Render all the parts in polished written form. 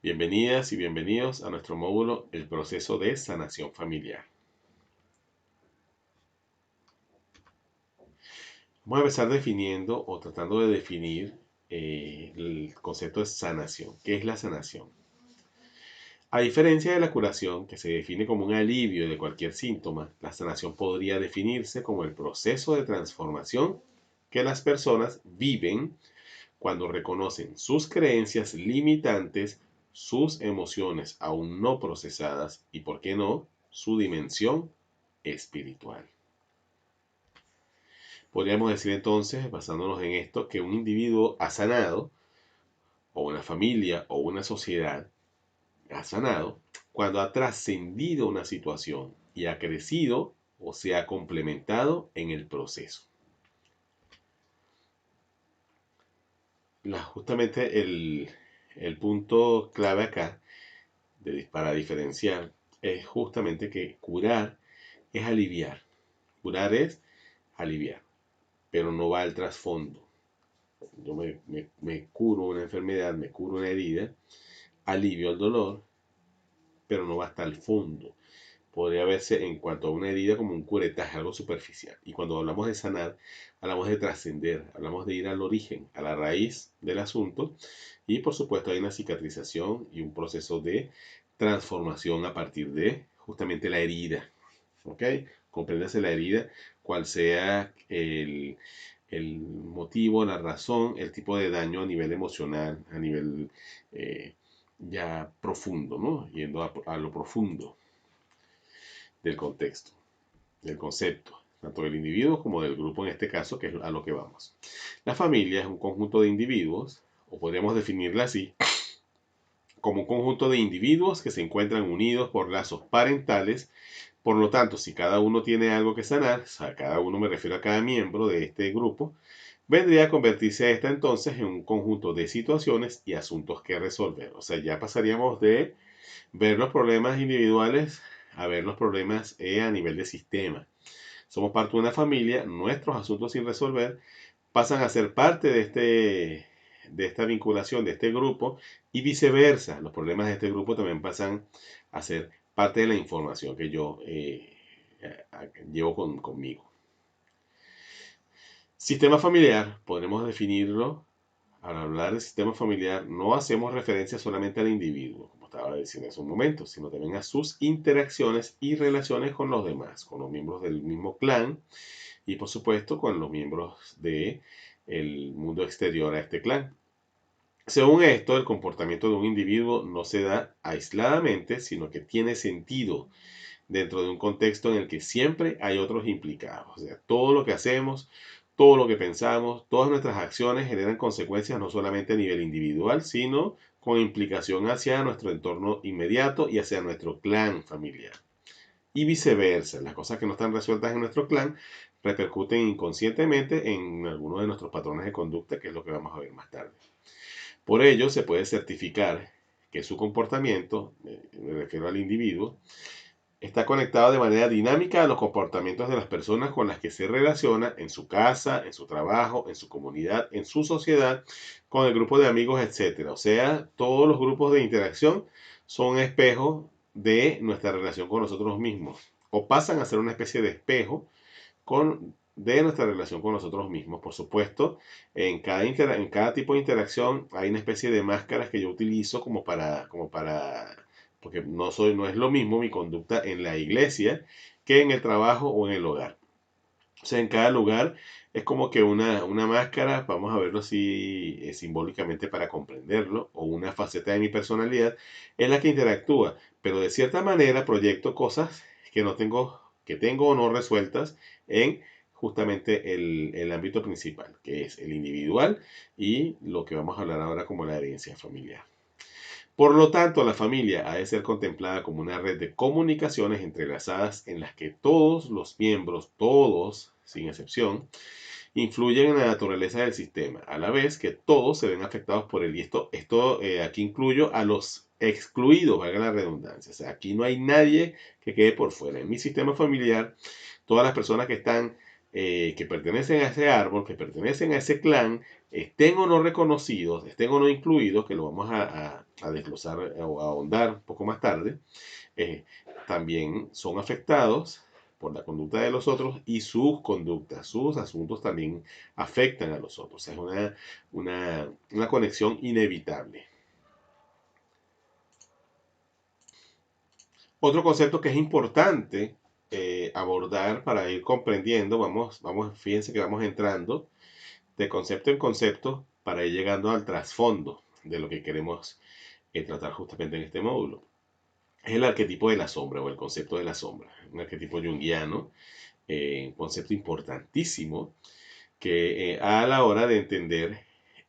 Bienvenidas y bienvenidos a nuestro módulo El proceso de sanación familiar. Vamos a empezar definiendo o tratando de definir el concepto de sanación. ¿Qué es la sanación? A diferencia de la curación, que se define como un alivio de cualquier síntoma, la sanación podría definirse como el proceso de transformación que las personas viven cuando reconocen sus creencias limitantes, sus emociones aún no procesadas y, por qué no, su dimensión espiritual. Podríamos decir entonces, basándonos en esto, que un individuo ha sanado, o una familia o una sociedad ha sanado, cuando ha trascendido una situación y ha crecido o se ha complementado en el proceso. Justamente el punto clave acá para diferenciar es justamente que curar es aliviar. Curar es aliviar, pero no va al trasfondo. Yo me curo una enfermedad, me curo una herida, alivio el dolor, pero no va hasta el fondo. Podría verse en cuanto a una herida como un curetaje, algo superficial. Y cuando hablamos de sanar, hablamos de trascender, hablamos de ir al origen, a la raíz del asunto. Y por supuesto hay una cicatrización y un proceso de transformación a partir de justamente la herida. ¿Ok? Compréndase la herida, cual sea el motivo, la razón, el tipo de daño a nivel emocional, a nivel ya profundo, ¿no? Yendo a lo profundo del contexto, del concepto, tanto del individuo como del grupo en este caso, que es a lo que vamos. La familia es un conjunto de individuos, o podríamos definirla así, como un conjunto de individuos que se encuentran unidos por lazos parentales. Por lo tanto, si cada uno tiene algo que sanar, o sea, cada uno me refiero a cada miembro de este grupo, vendría a convertirse esta entonces en un conjunto de situaciones y asuntos que resolver. O sea, ya pasaríamos de ver los problemas individuales a ver los problemas a nivel de sistema. Somos parte de una familia, nuestros asuntos sin resolver pasan a ser parte de esta vinculación, de este grupo, y viceversa. Los problemas de este grupo también pasan a ser parte de la información que yo llevo conmigo. Sistema familiar, podemos definirlo. Al hablar de sistema familiar, no hacemos referencia solamente al individuo, como estaba diciendo hace un momento, sino también a sus interacciones y relaciones con los demás, con los miembros del mismo clan y, por supuesto, con los miembros del mundo exterior a este clan. Según esto, el comportamiento de un individuo no se da aisladamente, sino que tiene sentido dentro de un contexto en el que siempre hay otros implicados. O sea, todo lo que hacemos, todo lo que pensamos, todas nuestras acciones generan consecuencias no solamente a nivel individual, sino con implicación hacia nuestro entorno inmediato y hacia nuestro clan familiar. Y viceversa, las cosas que no están resueltas en nuestro clan repercuten inconscientemente en algunos de nuestros patrones de conducta, que es lo que vamos a ver más tarde. Por ello, se puede certificar que su comportamiento, me refiero al individuo, está conectado de manera dinámica a los comportamientos de las personas con las que se relaciona en su casa, en su trabajo, en su comunidad, en su sociedad, con el grupo de amigos, etc. O sea, todos los grupos de interacción son espejos de nuestra relación con nosotros mismos o pasan a ser una especie de espejo de nuestra relación con nosotros mismos. Por supuesto, en cada tipo de interacción hay una especie de máscaras que yo utilizo porque no es lo mismo mi conducta en la iglesia que en el trabajo o en el hogar. O sea, en cada lugar es como que una máscara, vamos a verlo así simbólicamente para comprenderlo, o una faceta de mi personalidad, es la que interactúa, pero de cierta manera proyecto cosas que tengo o no resueltas en justamente el ámbito principal, que es el individual y lo que vamos a hablar ahora como la herencia familiar. Por lo tanto, la familia ha de ser contemplada como una red de comunicaciones entrelazadas en las que todos los miembros, todos, sin excepción, influyen en la naturaleza del sistema, a la vez que todos se ven afectados por él. Y aquí incluyo a los excluidos, valga la redundancia. O sea, aquí no hay nadie que quede por fuera. En mi sistema familiar, todas las personas que están que pertenecen a ese árbol, que pertenecen a ese clan, estén o no reconocidos, estén o no incluidos, que lo vamos a desglosar o a ahondar un poco más tarde, eh, también son afectados por la conducta de los otros y sus conductas, sus asuntos también afectan a los otros. Es una conexión inevitable. Otro concepto que es importante abordar para ir comprendiendo, fíjense que vamos entrando de concepto en concepto para ir llegando al trasfondo de lo que queremos tratar justamente en este módulo. Es el arquetipo de la sombra o el concepto de la sombra, un arquetipo junguiano, un concepto importantísimo que a la hora de entender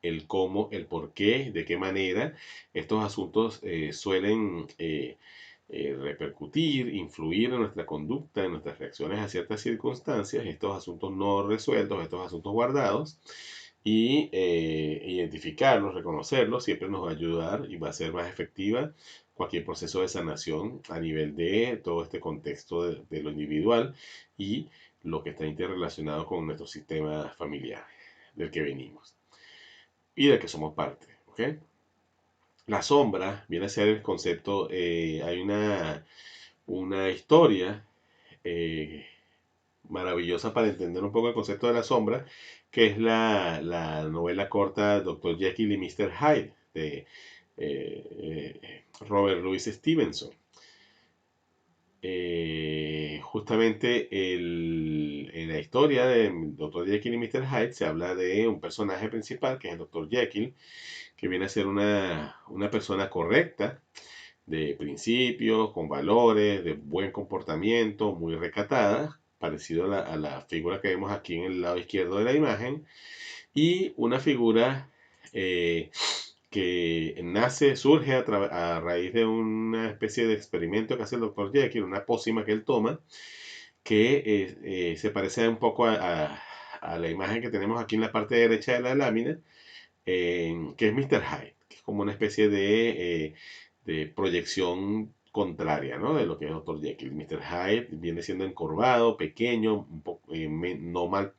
el cómo, el por qué, de qué manera estos asuntos suelen repercutir, influir en nuestra conducta, en nuestras reacciones a ciertas circunstancias, estos asuntos no resueltos, estos asuntos guardados, y identificarlos, reconocerlos, siempre nos va a ayudar y va a ser más efectiva cualquier proceso de sanación a nivel de todo este contexto de lo individual y lo que está interrelacionado con nuestro sistema familiar del que venimos y del que somos parte. ¿Okay? La sombra viene a ser el concepto, hay una historia eh, maravillosa para entender un poco el concepto de la sombra, que es la novela corta Dr. Jekyll y Mr. Hyde de Robert Louis Stevenson. Justamente en la historia de Dr. Jekyll y Mr. Hyde se habla de un personaje principal que es el Dr. Jekyll, que viene a ser una persona correcta, de principios, con valores, de buen comportamiento, muy recatada, parecido a la figura que vemos aquí en el lado izquierdo de la imagen, y una figura que surge a raíz de una especie de experimento que hace el Dr. Jekyll, una pócima que él toma, que se parece un poco a la imagen que tenemos aquí en la parte derecha de la lámina, que es Mr. Hyde, que es como una especie de proyección contraria, ¿no? De lo que es Dr. Jekyll. Mr. Hyde viene siendo encorvado, pequeño, un poco,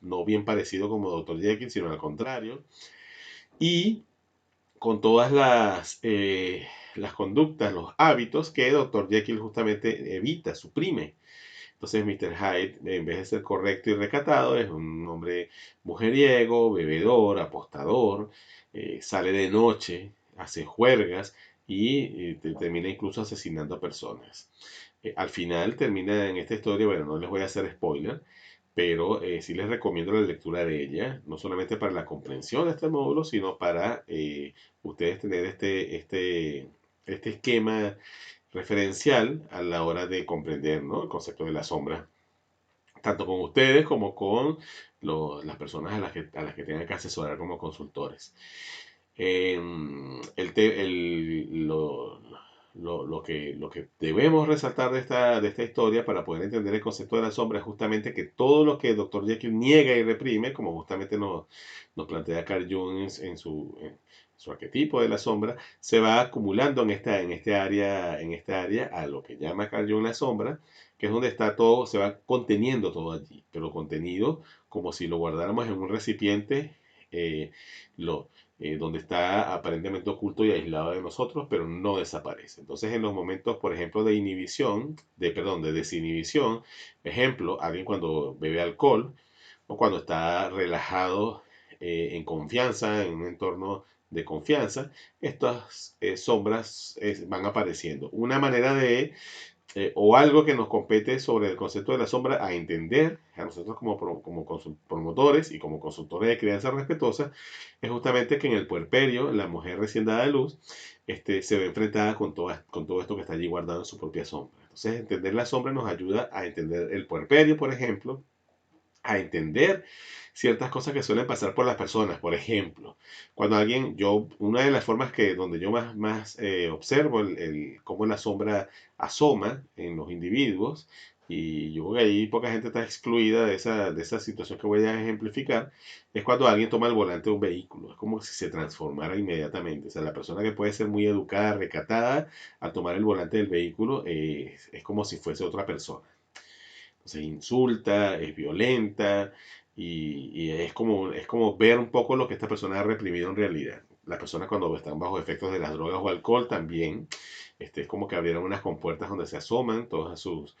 no bien parecido como Dr. Jekyll, sino al contrario. Y con todas las conductas, los hábitos que Dr. Jekyll justamente evita, suprime. Entonces Mr. Hyde, en vez de ser correcto y recatado, es un hombre mujeriego, bebedor, apostador, sale de noche, hace juergas y termina incluso asesinando a personas. Al final termina en esta historia, bueno, no les voy a hacer spoiler, pero sí les recomiendo la lectura de ella, no solamente para la comprensión de este módulo, sino para ustedes tener este esquema referencial a la hora de comprender, ¿no? El concepto de la sombra, tanto con ustedes como con las personas a las que tengan que asesorar como consultores. El te- el- lo que debemos resaltar de esta historia para poder entender el concepto de la sombra es justamente que todo lo que el Dr. Jekyll niega y reprime, como justamente nos plantea Carl Jung en su arquetipo de la sombra, se va acumulando en esta área a lo que llama Carl Jung la sombra, que es donde está todo, se va conteniendo todo allí, pero contenido como si lo guardáramos en un recipiente, eh, lo, donde está aparentemente oculto y aislado de nosotros, pero no desaparece. Entonces, en los momentos, por ejemplo, de desinhibición, ejemplo, alguien cuando bebe alcohol o cuando está relajado, en confianza, en un entorno de confianza, estas sombras van apareciendo. Una manera o algo que nos compete sobre el concepto de la sombra a entender a nosotros como promotores y como consultores de crianza respetuosa, es justamente que en el puerperio la mujer recién dada a luz se ve enfrentada con todo esto que está allí guardado en su propia sombra. Entonces, entender la sombra nos ayuda a entender el puerperio, por ejemplo, a entender ciertas cosas que suelen pasar por las personas. Por ejemplo, cuando una de las formas donde yo más observo cómo la sombra asoma en los individuos, y yo creo que ahí poca gente está excluida de esa situación que voy a ejemplificar, es cuando alguien toma el volante de un vehículo. Es como si se transformara inmediatamente. O sea, la persona que puede ser muy educada, recatada, al tomar el volante del vehículo, es como si fuese otra persona. Entonces insulta, es violenta y es como ver un poco lo que esta persona ha reprimido en realidad. Las personas cuando están bajo efectos de las drogas o alcohol también, es como que abrieron unas compuertas donde se asoman todas sus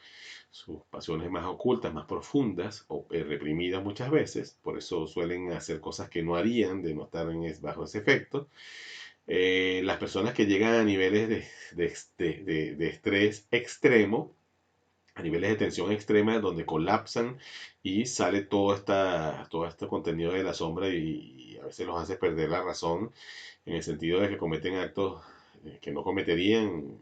pasiones más ocultas, más profundas o reprimidas muchas veces. Por eso suelen hacer cosas que no harían de no estar bajo ese efecto. Las personas que llegan a niveles de estrés extremo, a niveles de tensión extrema, donde colapsan y sale todo este contenido de la sombra y a veces los hace perder la razón en el sentido de que cometen actos que no cometerían en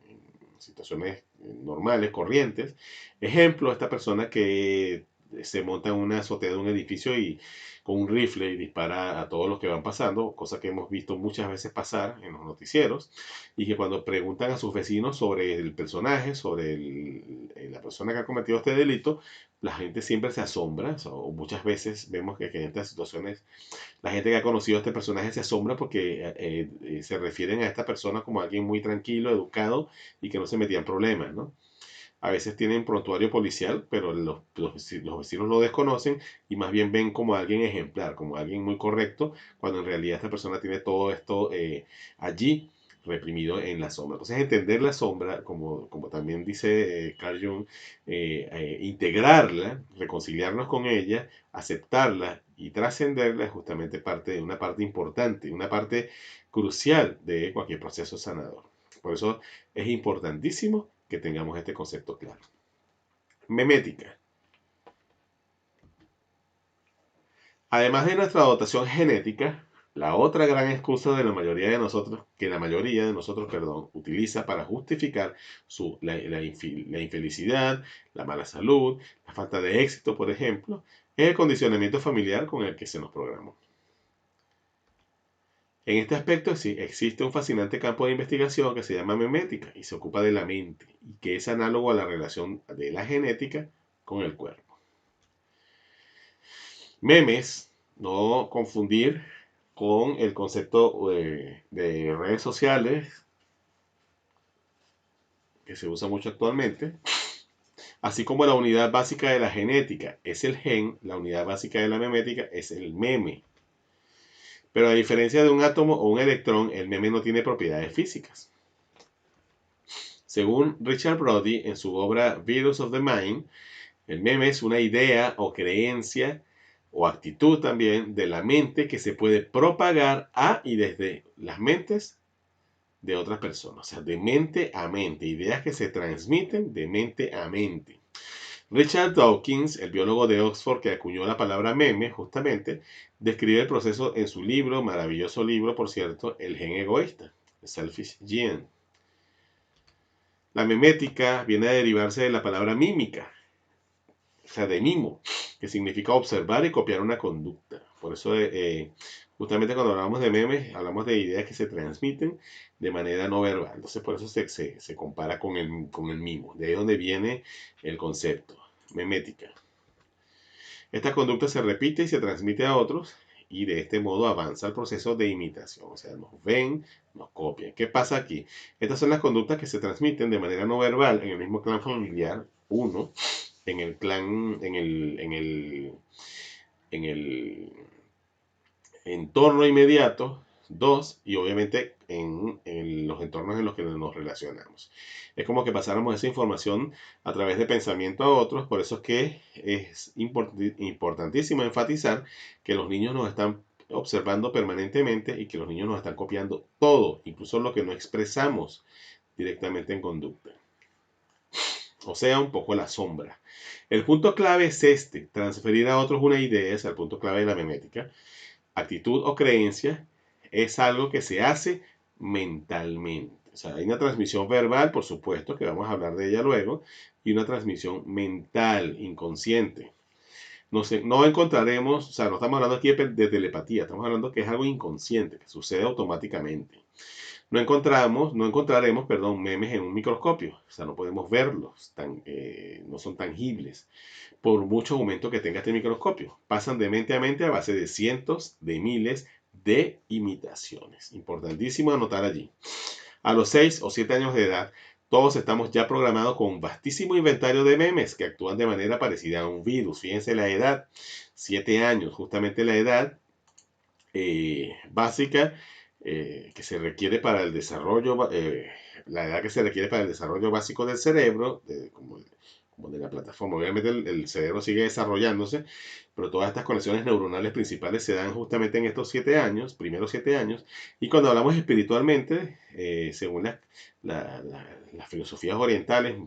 situaciones normales, corrientes. Ejemplo, esta persona que se monta en una azotea de un edificio y con un rifle y dispara a todos los que van pasando, cosa que hemos visto muchas veces pasar en los noticieros, y que cuando preguntan a sus vecinos sobre el personaje, sobre la persona que ha cometido este delito, la gente siempre se asombra, o muchas veces vemos que en estas situaciones la gente que ha conocido a este personaje se asombra porque se refieren a esta persona como alguien muy tranquilo, educado y que no se metía en problemas, ¿no? A veces tienen prontuario policial, pero los vecinos lo desconocen y más bien ven como alguien ejemplar, como alguien muy correcto, cuando en realidad esta persona tiene todo esto allí reprimido en la sombra. Entonces entender la sombra, como también dice Carl Jung, integrarla, reconciliarnos con ella, aceptarla y trascenderla es justamente parte de una parte importante, una parte crucial de cualquier proceso sanador. Por eso es importantísimo que tengamos este concepto claro. Memética. Además de nuestra dotación genética, la otra gran excusa de la mayoría de nosotros, perdón, utiliza para justificar la infelicidad, la mala salud, la falta de éxito, por ejemplo, es el condicionamiento familiar con el que se nos programó. En este aspecto sí existe un fascinante campo de investigación que se llama memética y se ocupa de la mente y que es análogo a la relación de la genética con el cuerpo. Memes, no confundir con el concepto de redes sociales que se usa mucho actualmente, así como la unidad básica de la genética es el gen, la unidad básica de la memética es el meme. Pero a diferencia de un átomo o un electrón, el meme no tiene propiedades físicas. Según Richard Brody en su obra Virus of the Mind, el meme es una idea o creencia o actitud también de la mente que se puede propagar a y desde las mentes de otras personas. O sea, de mente a mente. Ideas que se transmiten de mente a mente. Richard Dawkins, el biólogo de Oxford que acuñó la palabra meme, justamente, describe el proceso en su libro, maravilloso libro, por cierto, El gen egoísta, The Selfish Gene. La memética viene a derivarse de la palabra mímica, o sea, de mimo, que significa observar y copiar una conducta. Por eso, justamente cuando hablamos de memes, hablamos de ideas que se transmiten de manera no verbal. Entonces, por eso se compara con el mimo. De ahí es donde viene el concepto, memética. Esta conducta se repite y se transmite a otros y de este modo avanza el proceso de imitación. O sea, nos ven, nos copian. ¿Qué pasa aquí? Estas son las conductas que se transmiten de manera no verbal en el mismo clan familiar, uno, en el clan, en el entorno inmediato, dos, y obviamente en los entornos en los que nos relacionamos. Es como que pasáramos esa información a través de pensamiento a otros, por eso es que es importantísimo enfatizar que los niños nos están observando permanentemente y que los niños nos están copiando todo, incluso lo que no expresamos directamente en conducta. O sea, un poco la sombra. El punto clave es este, transferir a otros una idea, es el punto clave de la memética. Actitud o creencia es algo que se hace mentalmente. O sea, hay una transmisión verbal, por supuesto, que vamos a hablar de ella luego, y una transmisión mental, inconsciente. No encontraremos, o sea, no estamos hablando aquí de telepatía, estamos hablando que es algo inconsciente, que sucede automáticamente. No encontraremos, perdón, memes en un microscopio, o sea, no podemos verlos, no son tangibles, por mucho aumento que tenga este microscopio. Pasan de mente a mente a base de cientos de miles de imitaciones. Importantísimo anotar allí. A los 6 o 7 años de edad, Todos estamos ya programados con un vastísimo inventario de memes que actúan de manera parecida a un virus. Fíjense la edad, 7 años, justamente la edad básica que se requiere para el desarrollo, la edad que se requiere para el desarrollo básico del cerebro, como de la plataforma. Obviamente el cerebro sigue desarrollándose, pero todas estas conexiones neuronales principales se dan justamente en estos 7 años, primeros 7 años. Y cuando hablamos espiritualmente, según las filosofías orientales,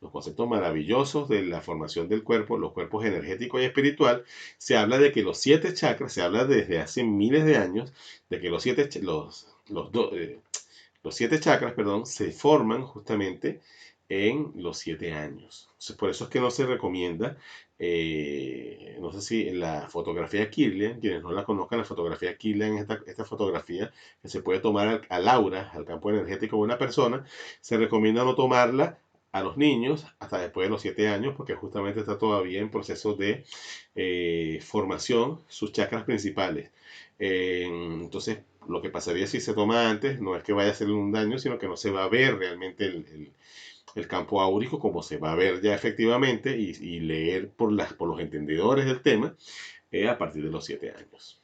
los conceptos maravillosos de la formación del cuerpo, los cuerpos energético y espiritual, se habla de que los 7 chakras, se habla desde hace miles de años, de que los 7 chakras, perdón, se forman justamente en los 7 años. Entonces, por eso es que no se recomienda, no sé si la fotografía Kirlian, quienes no la conozcan, la fotografía Kirlian, esta fotografía que se puede tomar al aura, al campo energético de una persona, se recomienda no tomarla a los niños hasta después de los 7 años, porque justamente está todavía en proceso de formación sus chakras principales. Entonces, lo que pasaría si se toma antes no es que vaya a hacerle un daño, sino que no se va a ver realmente el campo áurico como se va a ver ya efectivamente y leer por los entendedores del tema a partir de los 7 años.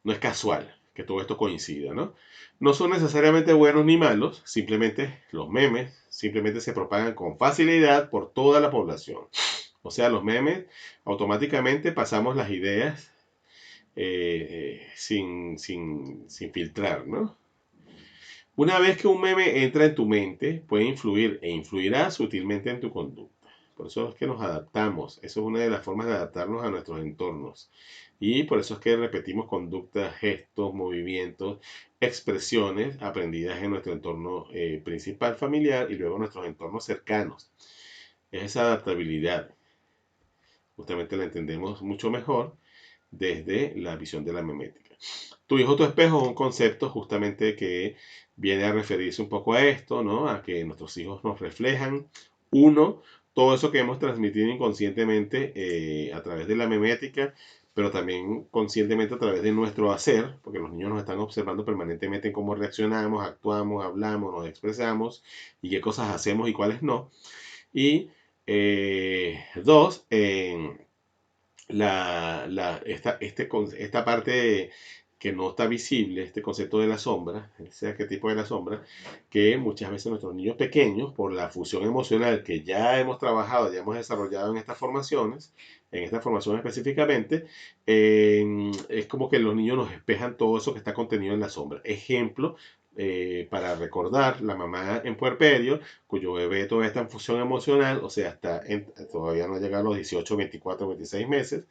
No es casual que todo esto coincida, ¿no? No son necesariamente buenos ni malos, simplemente los memes simplemente se propagan con facilidad por toda la población. O sea, los memes automáticamente pasamos las ideas sin filtrar, ¿no? Una vez que un meme entra en tu mente, puede influir e influirá sutilmente en tu conducta. Por eso es que nos adaptamos. Eso es una de las formas de adaptarnos a nuestros entornos. Y por eso es que repetimos conductas, gestos, movimientos, expresiones aprendidas en nuestro entorno principal familiar y luego en nuestros entornos cercanos. Es esa adaptabilidad. Justamente la entendemos mucho mejor desde la visión de la memética. Tu hijo, tu espejo es un concepto justamente que viene a referirse un poco a esto, ¿no? A que nuestros hijos nos reflejan, uno, todo eso que hemos transmitido inconscientemente a través de la memética, pero también conscientemente a través de nuestro hacer, porque los niños nos están observando permanentemente en cómo reaccionamos, actuamos, hablamos, nos expresamos y qué cosas hacemos y cuáles no. Y dos, esta parte que no está visible, este concepto de la sombra, ese arquetipo de la sombra, que muchas veces nuestros niños pequeños, por la fusión emocional que ya hemos trabajado, ya hemos desarrollado en estas formaciones, en esta formación específicamente, es como que los niños nos espejan todo eso que está contenido en la sombra. Ejemplo, para recordar, la mamá en puerperio, cuyo bebé todavía está en fusión emocional, o sea, todavía no llega a los 18, 24, 26 meses,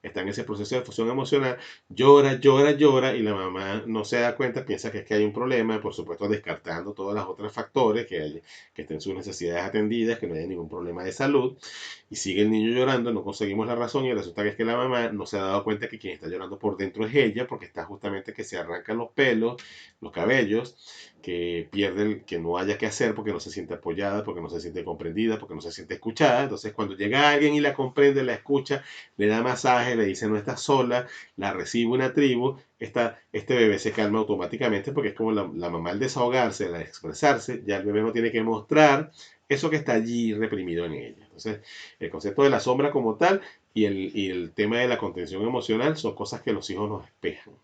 está en ese proceso de fusión emocional, llora, llora, llora, y la mamá no se da cuenta, piensa que es que hay un problema, por supuesto descartando todos los otros factores, que estén sus necesidades atendidas, que no haya ningún problema de salud, y sigue el niño llorando, no conseguimos la razón, y resulta que es que la mamá no se ha dado cuenta que quien está llorando por dentro es ella, porque está justamente que se arrancan los pelos, los cabellos, que pierde que no haya que hacer porque no se siente apoyada, porque no se siente comprendida, porque no se siente escuchada. Entonces, cuando llega alguien y la comprende, la escucha, le da masaje, le dice no estás sola, la recibe una tribu, este bebé se calma automáticamente porque es como la mamá al desahogarse, al expresarse, ya el bebé no tiene que mostrar eso que está allí reprimido en ella. Entonces, el concepto de la sombra como tal y el tema de la contención emocional son cosas que los hijos nos espejan.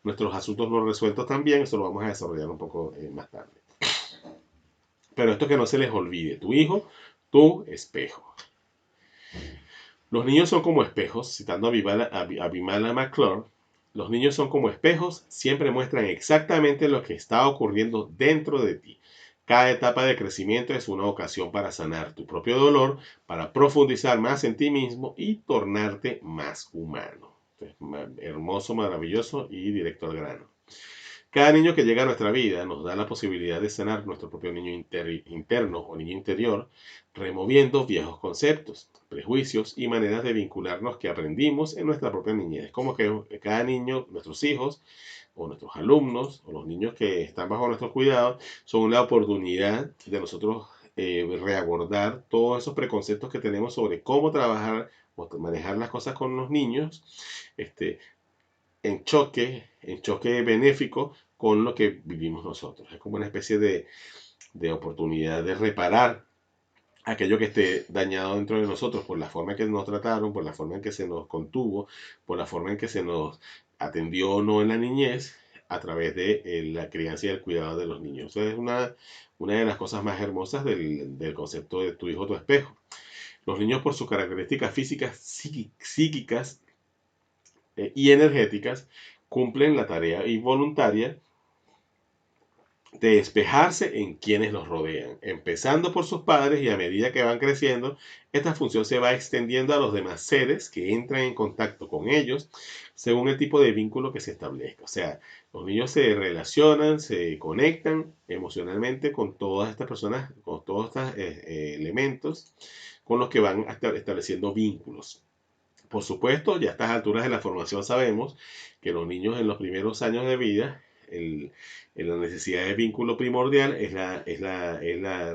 Nuestros asuntos no resueltos también, eso lo vamos a desarrollar un poco más tarde. Pero esto que no se les olvide, tu hijo, tu espejo. Los niños son como espejos, citando a Vimala McClure, los niños son como espejos, siempre muestran exactamente lo que está ocurriendo dentro de ti. Cada etapa de crecimiento es una ocasión para sanar tu propio dolor, para profundizar más en ti mismo y tornarte más humano. Hermoso, maravilloso y directo al grano. Cada niño que llega a nuestra vida nos da la posibilidad de sanar nuestro propio niño interno o niño interior, removiendo viejos conceptos, prejuicios y maneras de vincularnos que aprendimos en nuestra propia niñez. Como que cada niño, nuestros hijos o nuestros alumnos o los niños que están bajo nuestro cuidado son una oportunidad de nosotros reabordar todos esos preconceptos que tenemos sobre cómo trabajar o manejar las cosas con los niños, en choque benéfico con lo que vivimos nosotros. Es como una especie de oportunidad de reparar aquello que esté dañado dentro de nosotros por la forma en que nos trataron, por la forma en que se nos contuvo, por la forma en que se nos atendió o no en la niñez, a través de la crianza y el cuidado de los niños. Eso es una de las cosas más hermosas del concepto de tu hijo, tu espejo. Los niños, por sus características físicas, psíquicas y energéticas, cumplen la tarea involuntaria de despejarse en quienes los rodean, empezando por sus padres, y a medida que van creciendo, esta función se va extendiendo a los demás seres que entran en contacto con ellos según el tipo de vínculo que se establezca. O sea, los niños se relacionan, se conectan emocionalmente con todas estas personas, con todos estos elementos con los que van estableciendo vínculos. Por supuesto, ya a estas alturas de la formación sabemos que los niños en los primeros años de vida, la necesidad de vínculo primordial es la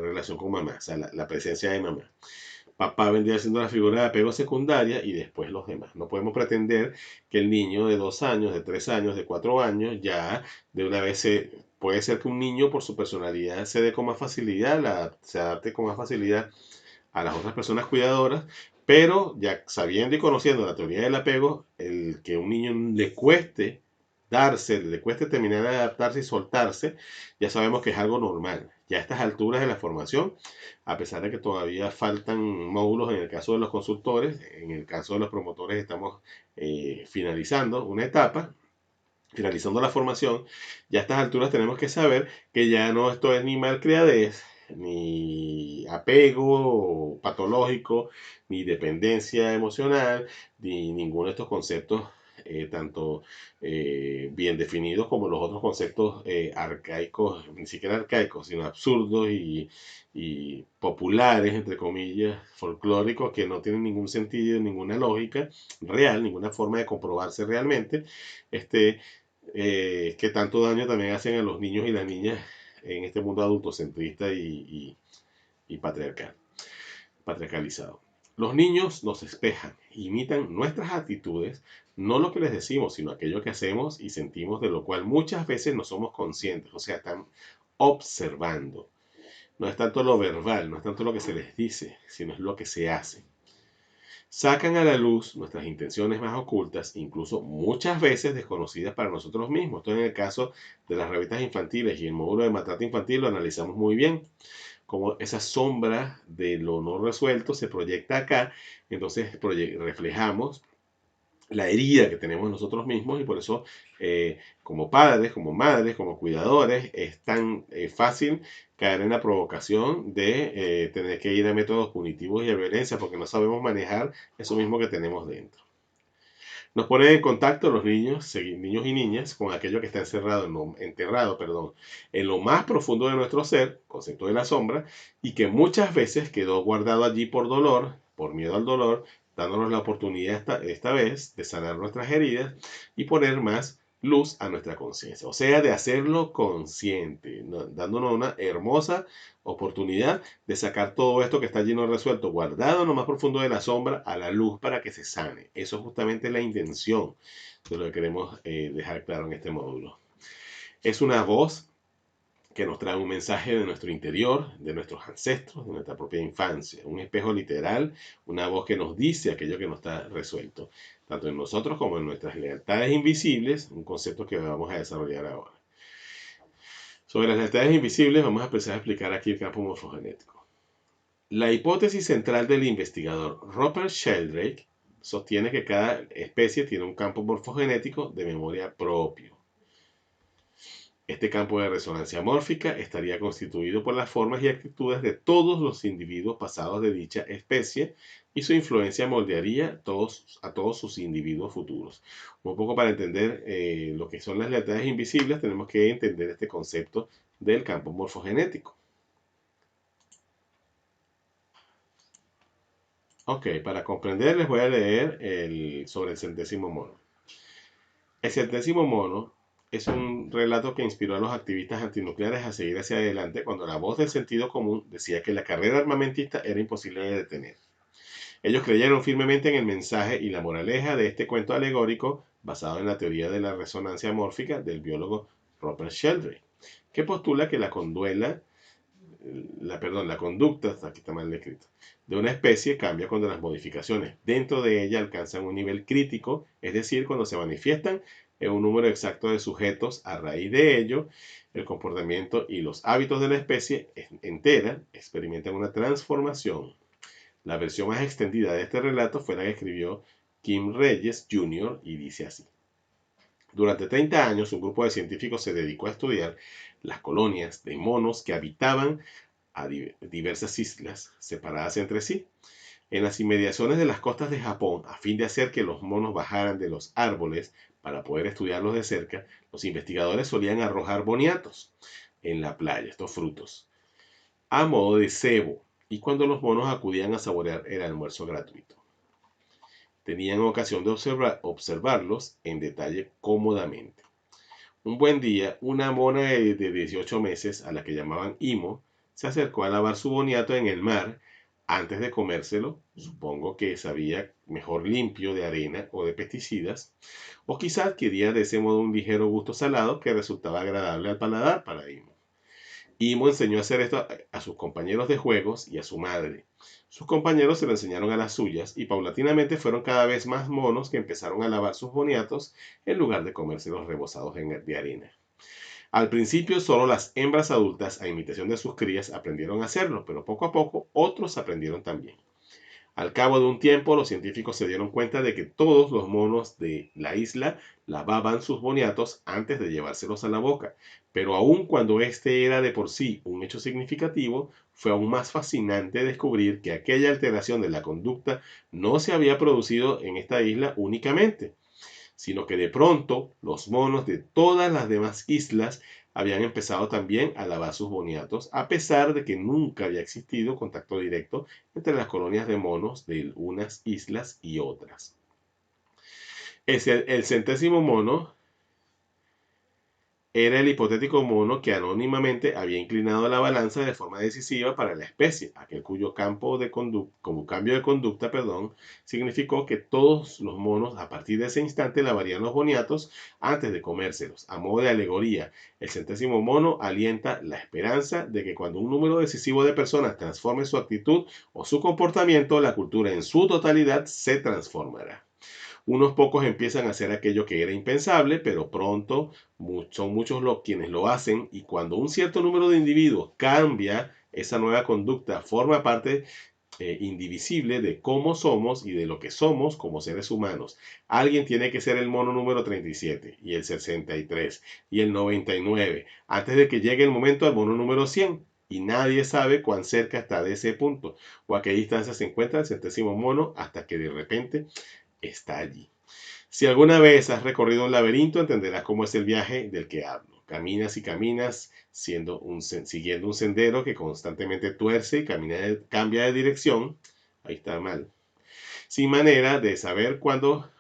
relación con mamá, o sea, la presencia de mamá. Papá vendría siendo la figura de apego secundaria y después los demás. No podemos pretender que el niño de 2 años, de 3 años, de 4 años, ya de una vez puede ser que un niño por su personalidad se dé con más facilidad, se adapte con más facilidad a las otras personas cuidadoras, pero ya sabiendo y conociendo la teoría del apego, el que a un niño le cueste darse, le cueste terminar de adaptarse y soltarse, ya sabemos que es algo normal. Ya a estas alturas de la formación, a pesar de que todavía faltan módulos en el caso de los consultores, en el caso de los promotores estamos finalizando una etapa, finalizando la formación, ya a estas alturas tenemos que saber que ya no esto es ni malcriadez, ni apego patológico, ni dependencia emocional, ni ninguno de estos conceptos tanto bien definidos como los otros conceptos arcaicos, ni siquiera arcaicos, sino absurdos y populares, entre comillas, folclóricos, que no tienen ningún sentido, ninguna lógica real, ninguna forma de comprobarse realmente, que tanto daño también hacen a los niños y las niñas en este mundo adultocentrista y patriarcalizado. Los niños nos espejan, imitan nuestras actitudes, no lo que les decimos, sino aquello que hacemos y sentimos, de lo cual muchas veces no somos conscientes, o sea, están observando. No es tanto lo verbal, no es tanto lo que se les dice, sino es lo que se hace. Sacan a la luz nuestras intenciones más ocultas, incluso muchas veces desconocidas para nosotros mismos. Esto en el caso de las revistas infantiles y el módulo de maltrato infantil lo analizamos muy bien, como esa sombra de lo no resuelto se proyecta acá, entonces reflejamos la herida que tenemos nosotros mismos, y por eso como padres, como madres, como cuidadores, es tan fácil caer en la provocación de tener que ir a métodos punitivos y a violencia porque no sabemos manejar eso mismo que tenemos dentro. Nos ponen en contacto los niños y niñas con aquello que está enterrado en lo más profundo de nuestro ser, concepto de la sombra, y que muchas veces quedó guardado allí por dolor, por miedo al dolor, dándonos la oportunidad esta vez de sanar nuestras heridas y poner más luz a nuestra conciencia, o sea, de hacerlo consciente, ¿no? Dándonos una hermosa oportunidad de sacar todo esto que está allí no resuelto, guardado en lo más profundo de la sombra, a la luz para que se sane. Eso es justamente la intención de lo que queremos dejar claro en este módulo. Es una voz que nos trae un mensaje de nuestro interior, de nuestros ancestros, de nuestra propia infancia. Un espejo literal, una voz que nos dice aquello que no está resuelto, tanto en nosotros como en nuestras lealtades invisibles, un concepto que vamos a desarrollar ahora. Sobre las lealtades invisibles vamos a empezar a explicar aquí el campo morfogenético. La hipótesis central del investigador Rupert Sheldrake sostiene que cada especie tiene un campo morfogenético de memoria propio. Este campo de resonancia mórfica estaría constituido por las formas y actitudes de todos los individuos pasados de dicha especie, y su influencia moldearía a todos sus individuos futuros. Un poco para entender lo que son las lealtades invisibles, tenemos que entender este concepto del campo morfogenético. Ok, para comprender les voy a leer sobre el centésimo mono. El centésimo mono es un relato que inspiró a los activistas antinucleares a seguir hacia adelante cuando la voz del sentido común decía que la carrera armamentista era imposible de detener. Ellos creyeron firmemente en el mensaje y la moraleja de este cuento alegórico basado en la teoría de la resonancia mórfica del biólogo Robert Sheldrake, que postula que la conducta, aquí está mal escrito, de una especie cambia cuando las modificaciones dentro de ella alcanzan un nivel crítico, es decir, cuando se manifiestan en un número exacto de sujetos. A raíz de ello, el comportamiento y los hábitos de la especie entera experimentan una transformación. La versión más extendida de este relato fue la que escribió Kim Reyes Jr. y dice así. Durante 30 años, un grupo de científicos se dedicó a estudiar las colonias de monos que habitaban a diversas islas separadas entre sí en las inmediaciones de las costas de Japón. A fin de hacer que los monos bajaran de los árboles para poder estudiarlos de cerca, los investigadores solían arrojar boniatos en la playa, estos frutos, a modo de cebo, y cuando los monos acudían a saborear el almuerzo gratuito, tenían ocasión de observarlos en detalle cómodamente. Un buen día, una mona de 18 meses, a la que llamaban Imo, se acercó a lavar su boniato en el mar antes de comérselo. Supongo que sabía mejor limpio de arena o de pesticidas, o quizá adquiría de ese modo un ligero gusto salado que resultaba agradable al paladar para Imo. Imo enseñó a hacer esto a sus compañeros de juegos y a su madre. Sus compañeros se lo enseñaron a las suyas y paulatinamente fueron cada vez más monos que empezaron a lavar sus boniatos en lugar de comérselos rebozados de arena. Al principio solo las hembras adultas, a imitación de sus crías, aprendieron a hacerlo, pero poco a poco otros aprendieron también. Al cabo de un tiempo, los científicos se dieron cuenta de que todos los monos de la isla lavaban sus boniatos antes de llevárselos a la boca, pero aun cuando este era de por sí un hecho significativo, fue aún más fascinante descubrir que aquella alteración de la conducta no se había producido en esta isla únicamente, sino que de pronto los monos de todas las demás islas habían empezado también a lavar sus boniatos, a pesar de que nunca había existido contacto directo entre las colonias de monos de unas islas y otras. El centésimo mono era el hipotético mono que anónimamente había inclinado la balanza de forma decisiva para la especie, aquel cuyo cambio de conducta, significó que todos los monos a partir de ese instante lavarían los boniatos antes de comérselos. A modo de alegoría, el centésimo mono alienta la esperanza de que cuando un número decisivo de personas transforme su actitud o su comportamiento, la cultura en su totalidad se transformará. Unos pocos empiezan a hacer aquello que era impensable, pero pronto son muchos quienes lo hacen, y cuando un cierto número de individuos cambia esa nueva conducta, forma parte indivisible de cómo somos y de lo que somos como seres humanos. Alguien tiene que ser el mono número 37 y el 63 y el 99 antes de que llegue el momento al mono número 100. Y nadie sabe cuán cerca está de ese punto o a qué distancia se encuentra el centésimo mono hasta que de repente está allí. Si alguna vez has recorrido un laberinto, entenderás cómo es el viaje del que hablo. Caminas y caminas siguiendo un sendero que constantemente tuerce y cambia de dirección. Ahí está mal. Sin manera de saber cuánto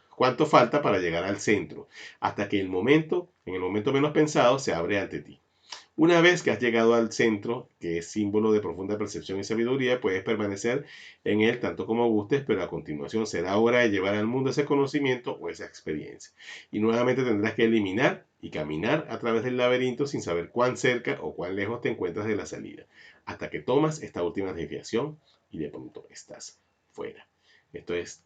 falta para llegar al centro, hasta que en el momento menos pensado, se abre ante ti. Una vez que has llegado al centro, que es símbolo de profunda percepción y sabiduría, puedes permanecer en él tanto como gustes, pero a continuación será hora de llevar al mundo ese conocimiento o esa experiencia. Y nuevamente tendrás que eliminar y caminar a través del laberinto sin saber cuán cerca o cuán lejos te encuentras de la salida, hasta que tomas esta última desviación y de pronto estás fuera. Esto es...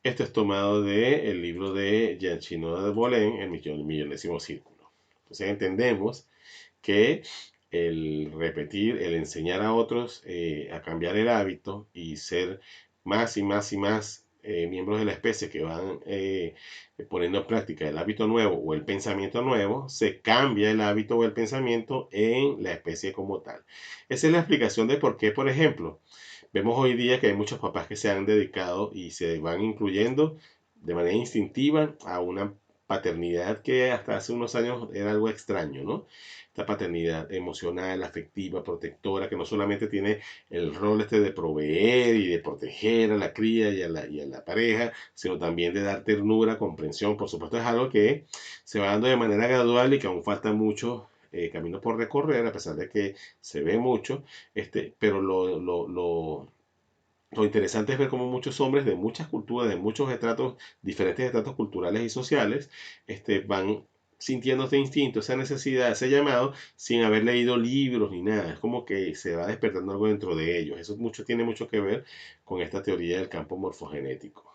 Esto es tomado del libro de Jean Chinoda de Bolén, El millonésimo círculo. Entonces entendemos que el repetir, el enseñar a otros a cambiar el hábito y ser más y más y más miembros de la especie que van poniendo en práctica el hábito nuevo o el pensamiento nuevo, se cambia el hábito o el pensamiento en la especie como tal. Esa es la explicación de por qué, por ejemplo, vemos hoy día que hay muchos papás que se han dedicado y se van incluyendo de manera instintiva a una paternidad que hasta hace unos años era algo extraño, ¿no? Esta paternidad emocional, afectiva, protectora, que no solamente tiene el rol de proveer y de proteger a la cría y a la pareja, sino también de dar ternura, comprensión. Por supuesto, es algo que se va dando de manera gradual y que aún falta mucho camino por recorrer, a pesar de que se ve mucho, pero Lo interesante es ver cómo muchos hombres de muchas culturas, de muchos estratos, diferentes estratos culturales y sociales, van sintiendo este instinto, esa necesidad, ese llamado, sin haber leído libros ni nada. Es como que se va despertando algo dentro de ellos. Eso tiene mucho que ver con esta teoría del campo morfogenético.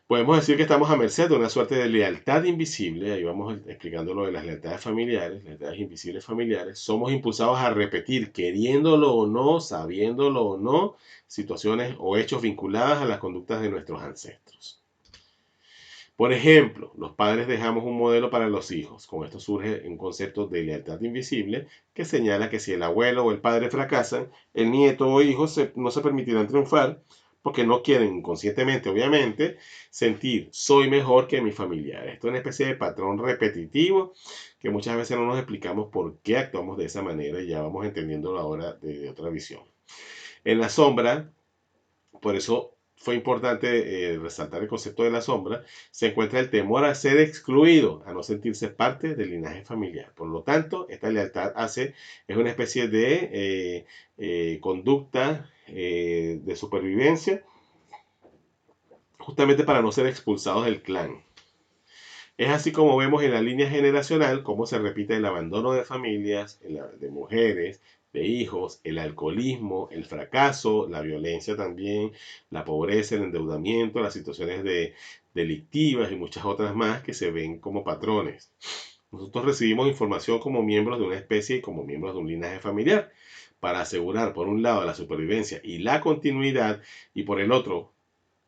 Podemos decir que estamos a merced de una suerte de lealtad invisible, ahí vamos explicando lo de las lealtades familiares, lealtades invisibles familiares. Somos impulsados a repetir, queriéndolo o no, sabiéndolo o no, situaciones o hechos vinculadas a las conductas de nuestros ancestros. Por ejemplo, los padres dejamos un modelo para los hijos. Con esto surge un concepto de lealtad invisible que señala que si el abuelo o el padre fracasan, el nieto o hijo no se permitirán triunfar porque no quieren inconscientemente, obviamente, sentir soy mejor que mi familiar. Esto es una especie de patrón repetitivo que muchas veces no nos explicamos por qué actuamos de esa manera y ya vamos entendiéndolo ahora de otra visión. En la sombra, por eso fue importante resaltar el concepto de la sombra, se encuentra el temor a ser excluido, a no sentirse parte del linaje familiar. Por lo tanto, esta lealtad es una especie de conducta de supervivencia, justamente para no ser expulsados del clan. Es así como vemos en la línea generacional cómo se repite el abandono de familias, de mujeres, de hijos, el alcoholismo, el fracaso, la violencia también, la pobreza, el endeudamiento, las situaciones delictivas y muchas otras más que se ven como patrones. Nosotros recibimos información como miembros de una especie y como miembros de un linaje familiar para asegurar, por un lado, la supervivencia y la continuidad, y por el otro,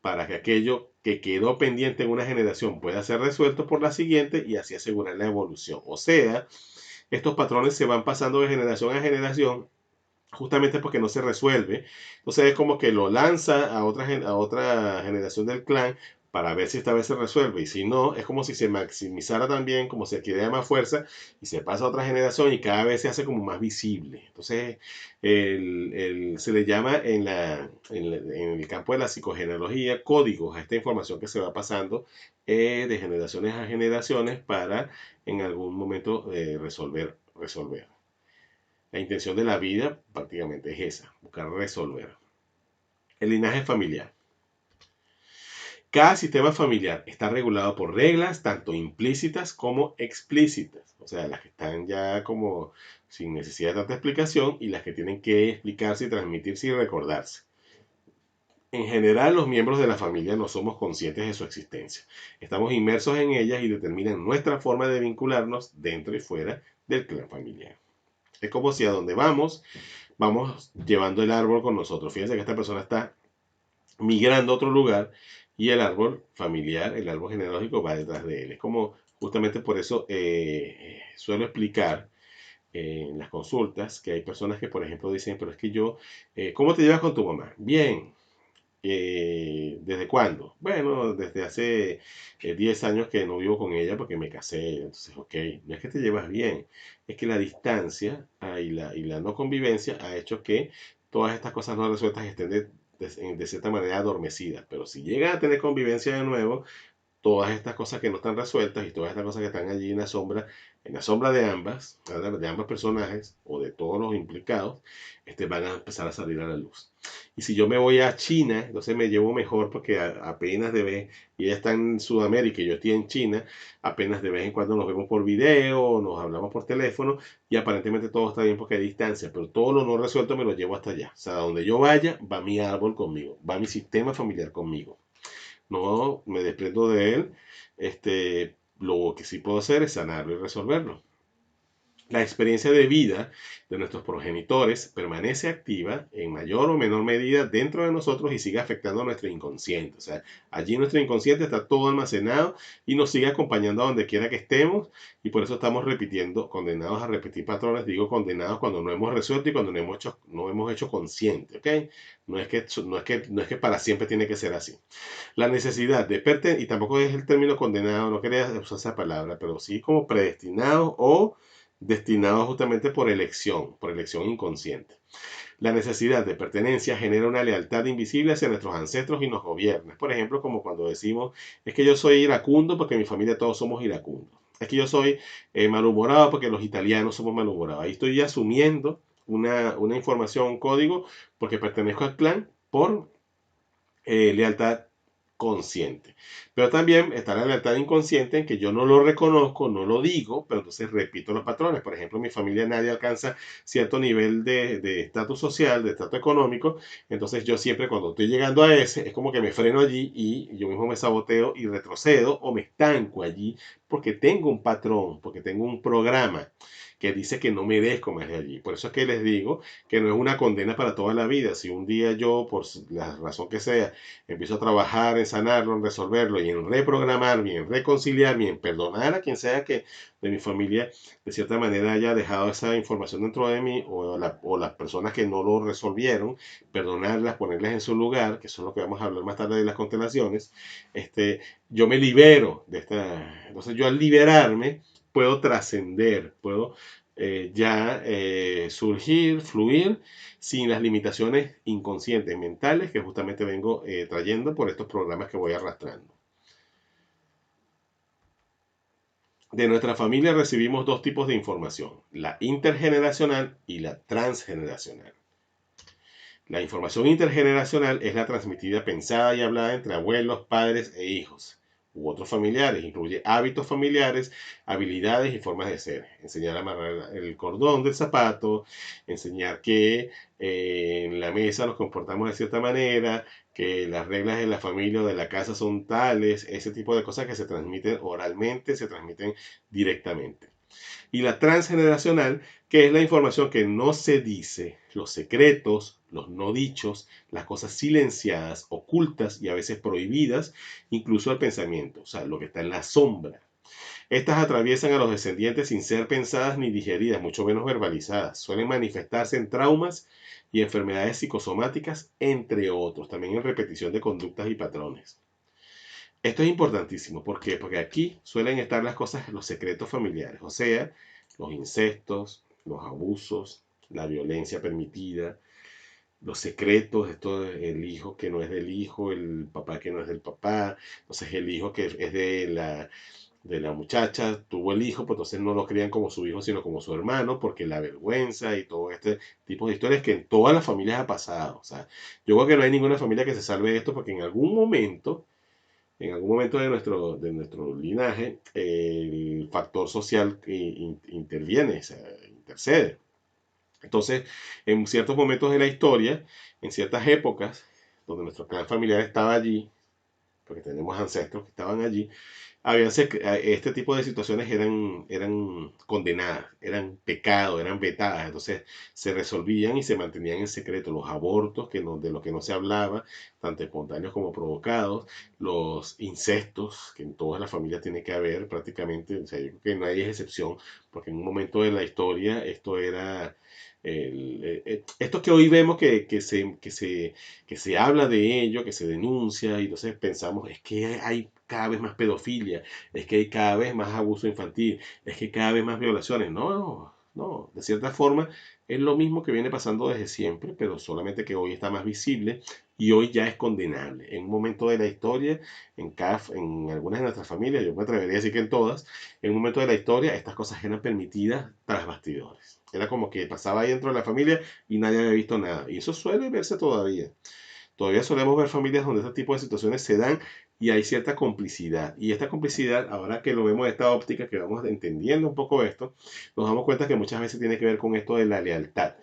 para que aquello que quedó pendiente en una generación pueda ser resuelto por la siguiente y así asegurar la evolución. O sea, estos patrones se van pasando de generación a generación justamente porque no se resuelve. Entonces es como que lo lanza a otra generación del clan para ver si esta vez se resuelve. Y si no, es como si se maximizara también, como se adquiere más fuerza y se pasa a otra generación y cada vez se hace como más visible. Entonces se le llama en el campo de la psicogenealogía códigos a esta información que se va pasando de generaciones a generaciones para en algún momento resolver. La intención de la vida prácticamente es esa, buscar resolver. El linaje familiar. Cada sistema familiar está regulado por reglas tanto implícitas como explícitas, o sea, las que están ya como sin necesidad de tanta explicación y las que tienen que explicarse y transmitirse y recordarse. En general, los miembros de la familia no somos conscientes de su existencia. Estamos inmersos en ellas y determinan nuestra forma de vincularnos dentro y fuera del clan familiar. Es como si a donde vamos llevando el árbol con nosotros. Fíjense que esta persona está migrando a otro lugar y el árbol familiar, el árbol genealógico va detrás de él. Es como justamente por eso suelo explicar en las consultas que hay personas que, por ejemplo, dicen, pero es que yo, ¿cómo te llevas con tu mamá? Bien. ¿Desde cuándo? Bueno, desde hace 10 años que no vivo con ella porque me casé. Entonces, ok, no es que te llevas bien, es que la distancia y la no convivencia ha hecho que todas estas cosas no resueltas estén de cierta manera adormecidas. Pero si llega a tener convivencia de nuevo, todas estas cosas que no están resueltas y todas estas cosas que están allí en la sombra de ambos personajes o de todos los implicados, van a empezar a salir a la luz. Y si yo me voy a China, entonces me llevo mejor porque apenas de vez, y ella está en Sudamérica y yo estoy en China, apenas de vez en cuando nos vemos por video, nos hablamos por teléfono y aparentemente todo está bien porque hay distancia, pero todo lo no resuelto me lo llevo hasta allá. O sea, donde yo vaya, va mi árbol conmigo, va mi sistema familiar conmigo. No me desprendo de él. Lo que sí puedo hacer es sanarlo y resolverlo. La experiencia de vida de nuestros progenitores permanece activa en mayor o menor medida dentro de nosotros y sigue afectando a nuestro inconsciente. O sea, allí nuestro inconsciente está todo almacenado y nos sigue acompañando a donde quiera que estemos y por eso estamos repitiendo, condenados a repetir patrones. Digo condenados cuando no hemos resuelto y cuando no hemos hecho consciente. ¿Ok? No es que para siempre tiene que ser así. La necesidad de pertenecer, y tampoco es el término condenado, no quería usar esa palabra, pero sí como predestinado o destinado justamente por elección inconsciente. La necesidad de pertenencia genera una lealtad invisible hacia nuestros ancestros y nos gobierna. Por ejemplo, como cuando decimos, es que yo soy iracundo porque en mi familia todos somos iracundos. Es que yo soy malhumorado porque los italianos somos malhumorados. Ahí estoy asumiendo una información, un código, porque pertenezco al clan por lealtad consciente. Pero también está la lealtad inconsciente en que yo no lo reconozco, no lo digo, pero entonces repito los patrones. Por ejemplo, en mi familia nadie alcanza cierto nivel de estatus social, de estatus económico. Entonces yo siempre cuando estoy llegando a ese, es como que me freno allí y yo mismo me saboteo y retrocedo o me estanco allí porque tengo un patrón, porque tengo un programa que dice que no merezco más de allí. Por eso es que les digo que no es una condena para toda la vida. Si un día yo, por la razón que sea, empiezo a trabajar en sanarlo, en resolverlo y en reprogramarme, en reconciliarme, en perdonar a quien sea que de mi familia de cierta manera haya dejado esa información dentro de mí o las personas que no lo resolvieron, perdonarlas, ponerlas en su lugar, que eso es lo que vamos a hablar más tarde de las constelaciones, yo me libero de esta. Entonces yo al liberarme puedo trascender, puedo surgir, fluir sin las limitaciones inconscientes mentales que justamente vengo trayendo por estos programas que voy arrastrando. De nuestra familia recibimos dos tipos de información, la intergeneracional y la transgeneracional. La información intergeneracional es la transmitida, pensada y hablada entre abuelos, padres e hijos u otros familiares. Incluye hábitos familiares, habilidades y formas de ser. Enseñar a amarrar el cordón del zapato, enseñar que en la mesa nos comportamos de cierta manera, que las reglas de la familia o de la casa son tales, ese tipo de cosas que se transmiten oralmente, se transmiten directamente. Y la transgeneracional, que es la información que no se dice, los secretos, los no dichos, las cosas silenciadas, ocultas y a veces prohibidas, incluso el pensamiento, o sea, lo que está en la sombra. Estas atraviesan a los descendientes sin ser pensadas ni digeridas, mucho menos verbalizadas. Suelen manifestarse en traumas y enfermedades psicosomáticas, entre otros, también en repetición de conductas y patrones. Esto es importantísimo. ¿Por qué? Porque aquí suelen estar las cosas, los secretos familiares, o sea, los incestos, los abusos, la violencia permitida, los secretos, esto el hijo que no es del hijo, el papá que no es del papá, entonces el hijo que es de la muchacha tuvo el hijo, pues entonces no lo crían como su hijo, sino como su hermano, porque la vergüenza y todo este tipo de historias que en todas las familias ha pasado. O sea, yo creo que no hay ninguna familia que se salve de esto porque en algún momento de nuestro linaje, el factor social interviene, o sea, intercede. Entonces, en ciertos momentos de la historia, en ciertas épocas, donde nuestro clan familiar estaba allí, porque tenemos ancestros que estaban allí, este tipo de situaciones eran condenadas, eran pecado, eran vetadas, entonces se resolvían y se mantenían en secreto los abortos de los que no se hablaba, tanto espontáneos como provocados, los incestos, que en todas las familias tiene que haber prácticamente, o sea, yo creo que no hay excepción, porque en un momento de la historia esto era. Esto que hoy vemos que se habla de ello, que se denuncia, y entonces pensamos, es que hay cada vez más pedofilia, es que hay cada vez más abuso infantil, es que cada vez más violaciones. No, no, de cierta forma es lo mismo que viene pasando desde siempre, pero solamente que hoy está más visible y hoy ya es condenable. En un momento de la historia, en algunas de nuestras familias, yo me atrevería a decir que en todas, en un momento de la historia estas cosas eran permitidas tras bastidores. Era como que pasaba ahí dentro de la familia y nadie había visto nada. Y eso suele verse todavía. Todavía solemos ver familias donde este tipo de situaciones se dan y hay cierta complicidad. Y esta complicidad, ahora que lo vemos de esta óptica, que vamos entendiendo un poco esto, nos damos cuenta que muchas veces tiene que ver con esto de la lealtad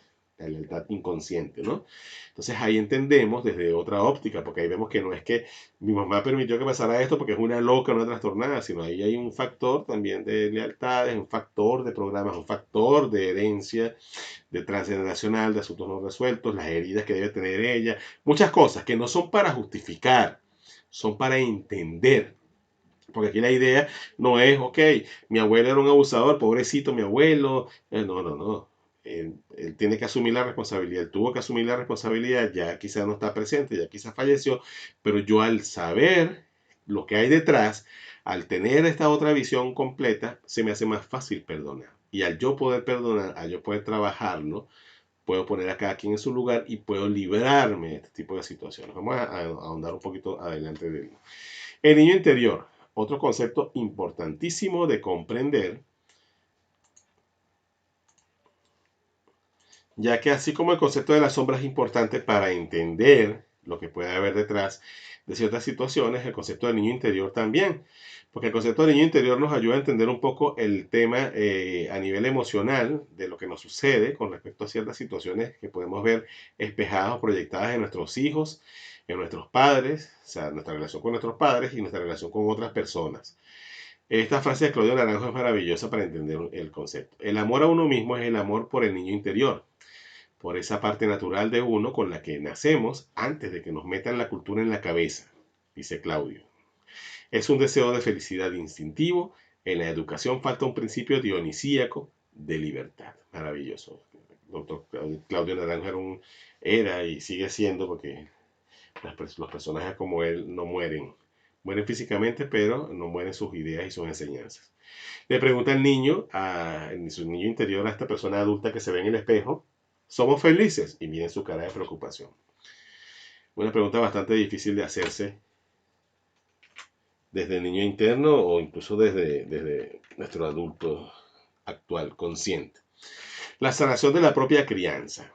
inconsciente, ¿no? Entonces ahí entendemos desde otra óptica, porque ahí vemos que no es que mi mamá permitió que pasara esto porque es una loca, una trastornada, sino ahí hay un factor también de lealtades, un factor de programas, un factor de herencia, de transgeneracional, de asuntos no resueltos, las heridas que debe tener ella, muchas cosas que no son para justificar, son para entender. Porque aquí la idea no es, ok, mi abuelo era un abusador, pobrecito mi abuelo. No, no, no. Él tiene que asumir la responsabilidad, él tuvo que asumir la responsabilidad, ya quizás no está presente, ya quizás falleció, pero yo al saber lo que hay detrás, al tener esta otra visión completa, se me hace más fácil perdonar. Y al yo poder perdonar, al yo poder trabajarlo, puedo poner a cada quien en su lugar y puedo librarme de este tipo de situaciones. Vamos a ahondar un poquito adelante de él. El niño interior, otro concepto importantísimo de comprender, ya que así como el concepto de la sombra es importante para entender lo que puede haber detrás de ciertas situaciones, el concepto del niño interior también, porque el concepto del niño interior nos ayuda a entender un poco el tema a nivel emocional de lo que nos sucede con respecto a ciertas situaciones que podemos ver espejadas o proyectadas en nuestros hijos, en nuestros padres, o sea, nuestra relación con nuestros padres y nuestra relación con otras personas. Esta frase de Claudio Naranjo es maravillosa para entender el concepto. El amor a uno mismo es el amor por el niño interior, por esa parte natural de uno con la que nacemos antes de que nos metan la cultura en la cabeza, dice Claudio. Es un deseo de felicidad instintivo. En la educación falta un principio dionisíaco de libertad. Maravilloso. Doctor Claudio Naranjo era y sigue siendo, porque los personajes como él no mueren. Mueren físicamente, pero no mueren sus ideas y sus enseñanzas. Le pregunta el niño, en su niño interior, a esta persona adulta que se ve en el espejo, ¿somos felices? Y miren su cara de preocupación. Una pregunta bastante difícil de hacerse desde el niño interno o incluso desde nuestro adulto actual, consciente. La sanación de la propia crianza.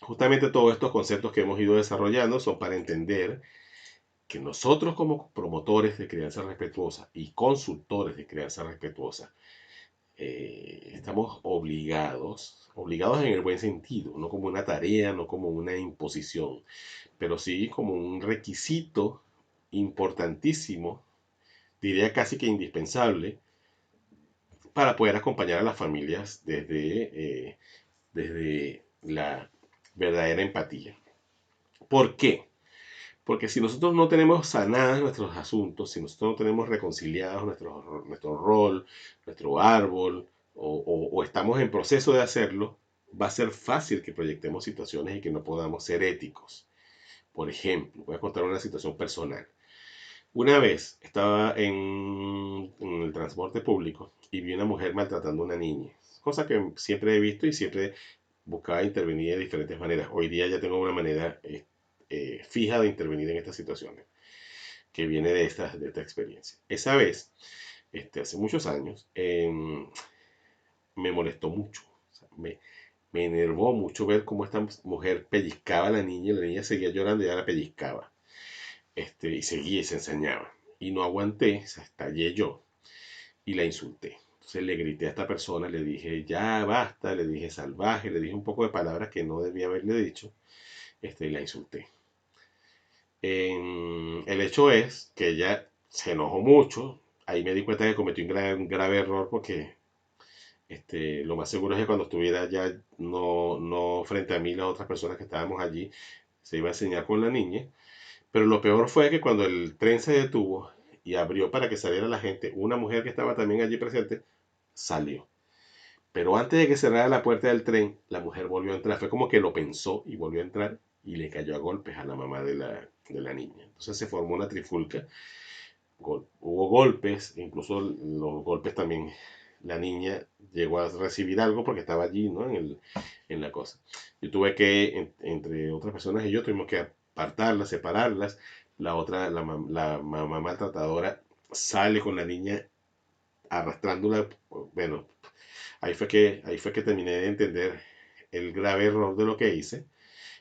Justamente todos estos conceptos que hemos ido desarrollando son para entender que nosotros como promotores de crianza respetuosa y consultores de crianza respetuosa, estamos obligados en el buen sentido, no como una tarea, no como una imposición, pero sí como un requisito importantísimo, diría casi que indispensable, para poder acompañar a las familias desde la verdadera empatía. ¿Por qué? Porque si nosotros no tenemos sanados nuestros asuntos, si nosotros no tenemos reconciliados nuestro rol, nuestro árbol, o estamos en proceso de hacerlo, va a ser fácil que proyectemos situaciones y que no podamos ser éticos. Por ejemplo, voy a contar una situación personal. Una vez estaba en el transporte público y vi una mujer maltratando a una niña, cosa que siempre he visto y siempre buscaba intervenir de diferentes maneras. Hoy día ya tengo una manera fija de intervenir en estas situaciones, que viene de esta experiencia. Esa vez, hace muchos años, me molestó mucho. O sea, me enervó mucho ver cómo esta mujer pellizcaba a la niña seguía llorando y ya la pellizcaba. Y seguía y se ensañaba. Y no aguanté, o sea, estallé yo y la insulté. Entonces le grité a esta persona, le dije, ya basta, le dije salvaje, le dije un poco de palabras que no debía haberle dicho, y la insulté. El hecho es que ella se enojó mucho, ahí me di cuenta que cometí un grave error porque lo más seguro es que cuando estuviera ya no frente a mí las otras personas que estábamos allí, se iba a enseñar con la niña. Pero lo peor fue que cuando el tren se detuvo y abrió para que saliera la gente, una mujer que estaba también allí presente salió. Pero antes de que cerrara la puerta del tren, la mujer volvió a entrar. Fue como que lo pensó y volvió a entrar y le cayó a golpes a la mamá de la niña. Entonces se formó una trifulca. Hubo golpes, incluso los golpes también. La niña llegó a recibir algo porque estaba allí, ¿no? En la cosa. Yo tuve que, entre otras personas y yo, tuvimos que apartarlas, separarlas. La mamá maltratadora sale con la niña arrastrándola. Bueno, ahí fue que terminé de entender el grave error de lo que hice.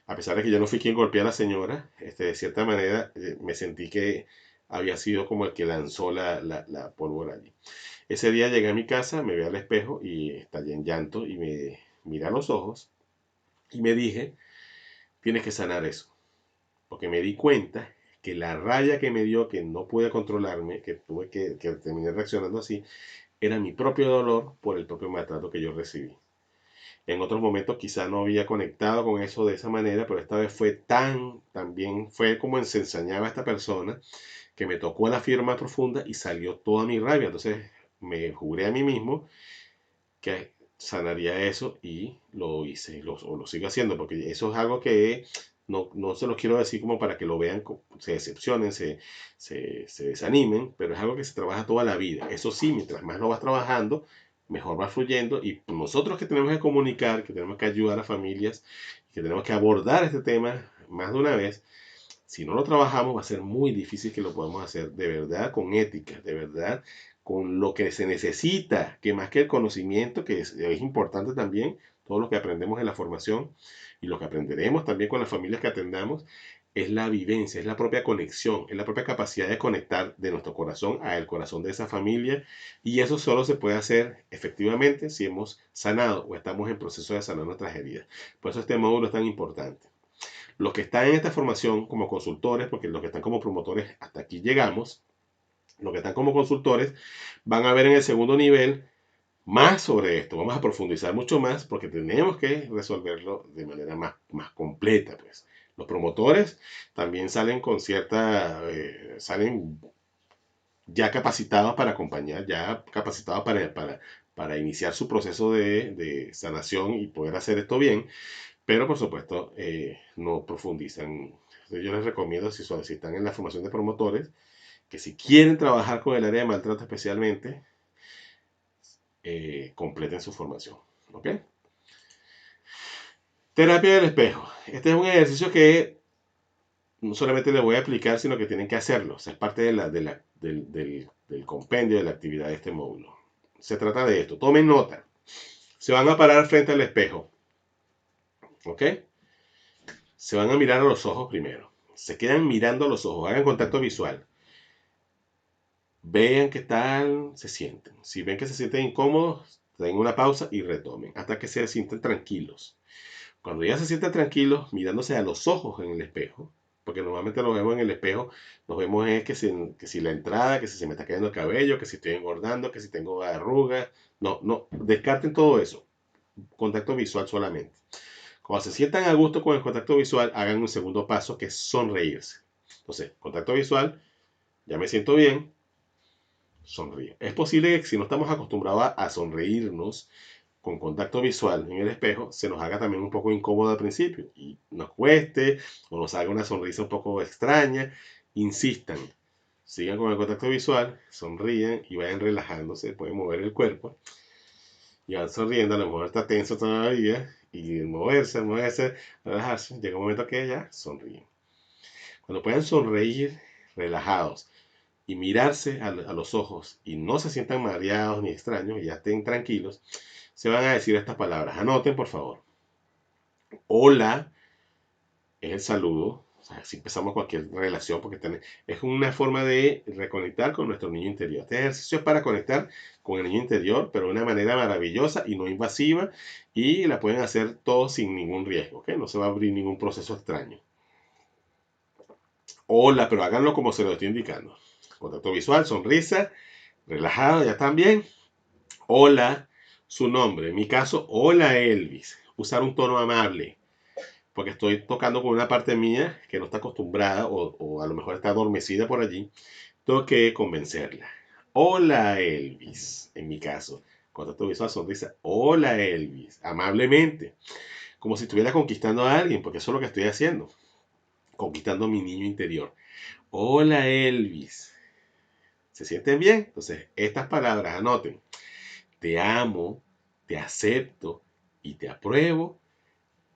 A pesar de que yo no fui quien golpeó a la señora, de cierta manera me sentí que había sido como el que lanzó la pólvora allí. Ese día llegué a mi casa, me vi al espejo y estallé en llanto y me miré a los ojos y me dije, tienes que sanar eso. Porque me di cuenta que la raya que me dio, que no pude controlarme, que tuve que terminé reaccionando así, era mi propio dolor por el propio maltrato que yo recibí. En otros momentos quizá no había conectado con eso de esa manera, pero esta vez también fue como se ensañaba esta persona, que me tocó la fibra profunda y salió toda mi rabia. Entonces me juré a mí mismo que sanaría eso y lo hice, o lo sigo haciendo, porque eso es algo que no se los quiero decir como para que lo vean, se decepcionen, se desanimen, pero es algo que se trabaja toda la vida. Eso sí, mientras más lo vas trabajando, mejor va fluyendo y nosotros que tenemos que comunicar, que tenemos que ayudar a familias, que tenemos que abordar este tema más de una vez, si no lo trabajamos va a ser muy difícil que lo podamos hacer de verdad con ética, de verdad con lo que se necesita, que más que el conocimiento, que es importante también, todo lo que aprendemos en la formación y lo que aprenderemos también con las familias que atendamos, es la vivencia, es la propia conexión, es la propia capacidad de conectar de nuestro corazón al corazón de esa familia. Y eso solo se puede hacer efectivamente si hemos sanado o estamos en proceso de sanar nuestras heridas. Por eso este módulo es tan importante. Los que están en esta formación como consultores, porque los que están como promotores hasta aquí llegamos, los que están como consultores van a ver en el segundo nivel más sobre esto. Vamos a profundizar mucho más porque tenemos que resolverlo de manera más completa. Pues. Los promotores también salen con salen ya capacitados para acompañar, ya capacitados para iniciar su proceso de sanación y poder hacer esto bien, pero por supuesto no profundizan. Yo les recomiendo, si están en la formación de promotores, que si quieren trabajar con el área de maltrato especialmente, completen su formación. ¿Ok? Terapia del espejo. Este es un ejercicio que no solamente les voy a explicar, sino que tienen que hacerlo. O sea, es parte del compendio de la actividad de este módulo. Se trata de esto. Tomen nota. Se van a parar frente al espejo. ¿Ok? Se van a mirar a los ojos primero. Se quedan mirando a los ojos. Hagan contacto visual. Vean qué tal se sienten. Si ven que se sienten incómodos, den una pausa y retomen hasta que se sienten tranquilos. Cuando ya se sienten tranquilos, mirándose a los ojos en el espejo, porque normalmente nos vemos en el espejo, nos vemos es que si la entrada, que si se me está cayendo el cabello, que si estoy engordando, que si tengo arrugas. No, no, descarten todo eso. Contacto visual solamente. Cuando se sientan a gusto con el contacto visual, hagan un segundo paso que es sonreírse. Entonces, contacto visual, ya me siento bien, sonríe. Es posible que si no estamos acostumbrados a sonreírnos con contacto visual en el espejo, se nos haga también un poco incómodo al principio y nos cueste o nos haga una sonrisa un poco extraña. Insistan, sigan con el contacto visual, sonríen y vayan relajándose, pueden mover el cuerpo y van sonriendo, a lo mejor está tenso todavía y moverse, relajarse, llega un momento que ya sonríen. Cuando puedan sonreír relajados y mirarse a los ojos y no se sientan mareados ni extraños y ya estén tranquilos, se van a decir estas palabras. Anoten, por favor. Hola es el saludo. O sea, si empezamos cualquier relación, porque es una forma de reconectar con nuestro niño interior. Este ejercicio es para conectar con el niño interior, pero de una manera maravillosa y no invasiva. Y la pueden hacer todos sin ningún riesgo. ¿Okay? No se va a abrir ningún proceso extraño. Hola, pero háganlo como se lo estoy indicando. Contacto visual, sonrisa, relajado, ya están bien. Hola, su nombre. En mi caso, hola Elvis. Usar un tono amable, porque estoy tocando con una parte mía que no está acostumbrada o a lo mejor está adormecida por allí. Tengo que convencerla. Hola Elvis. En mi caso, contacto visual, sonrisa. Hola Elvis. Amablemente. Como si estuviera conquistando a alguien, porque eso es lo que estoy haciendo. Conquistando a mi niño interior. Hola Elvis. ¿Se sienten bien? Entonces, estas palabras anoten. Te amo, te acepto y te apruebo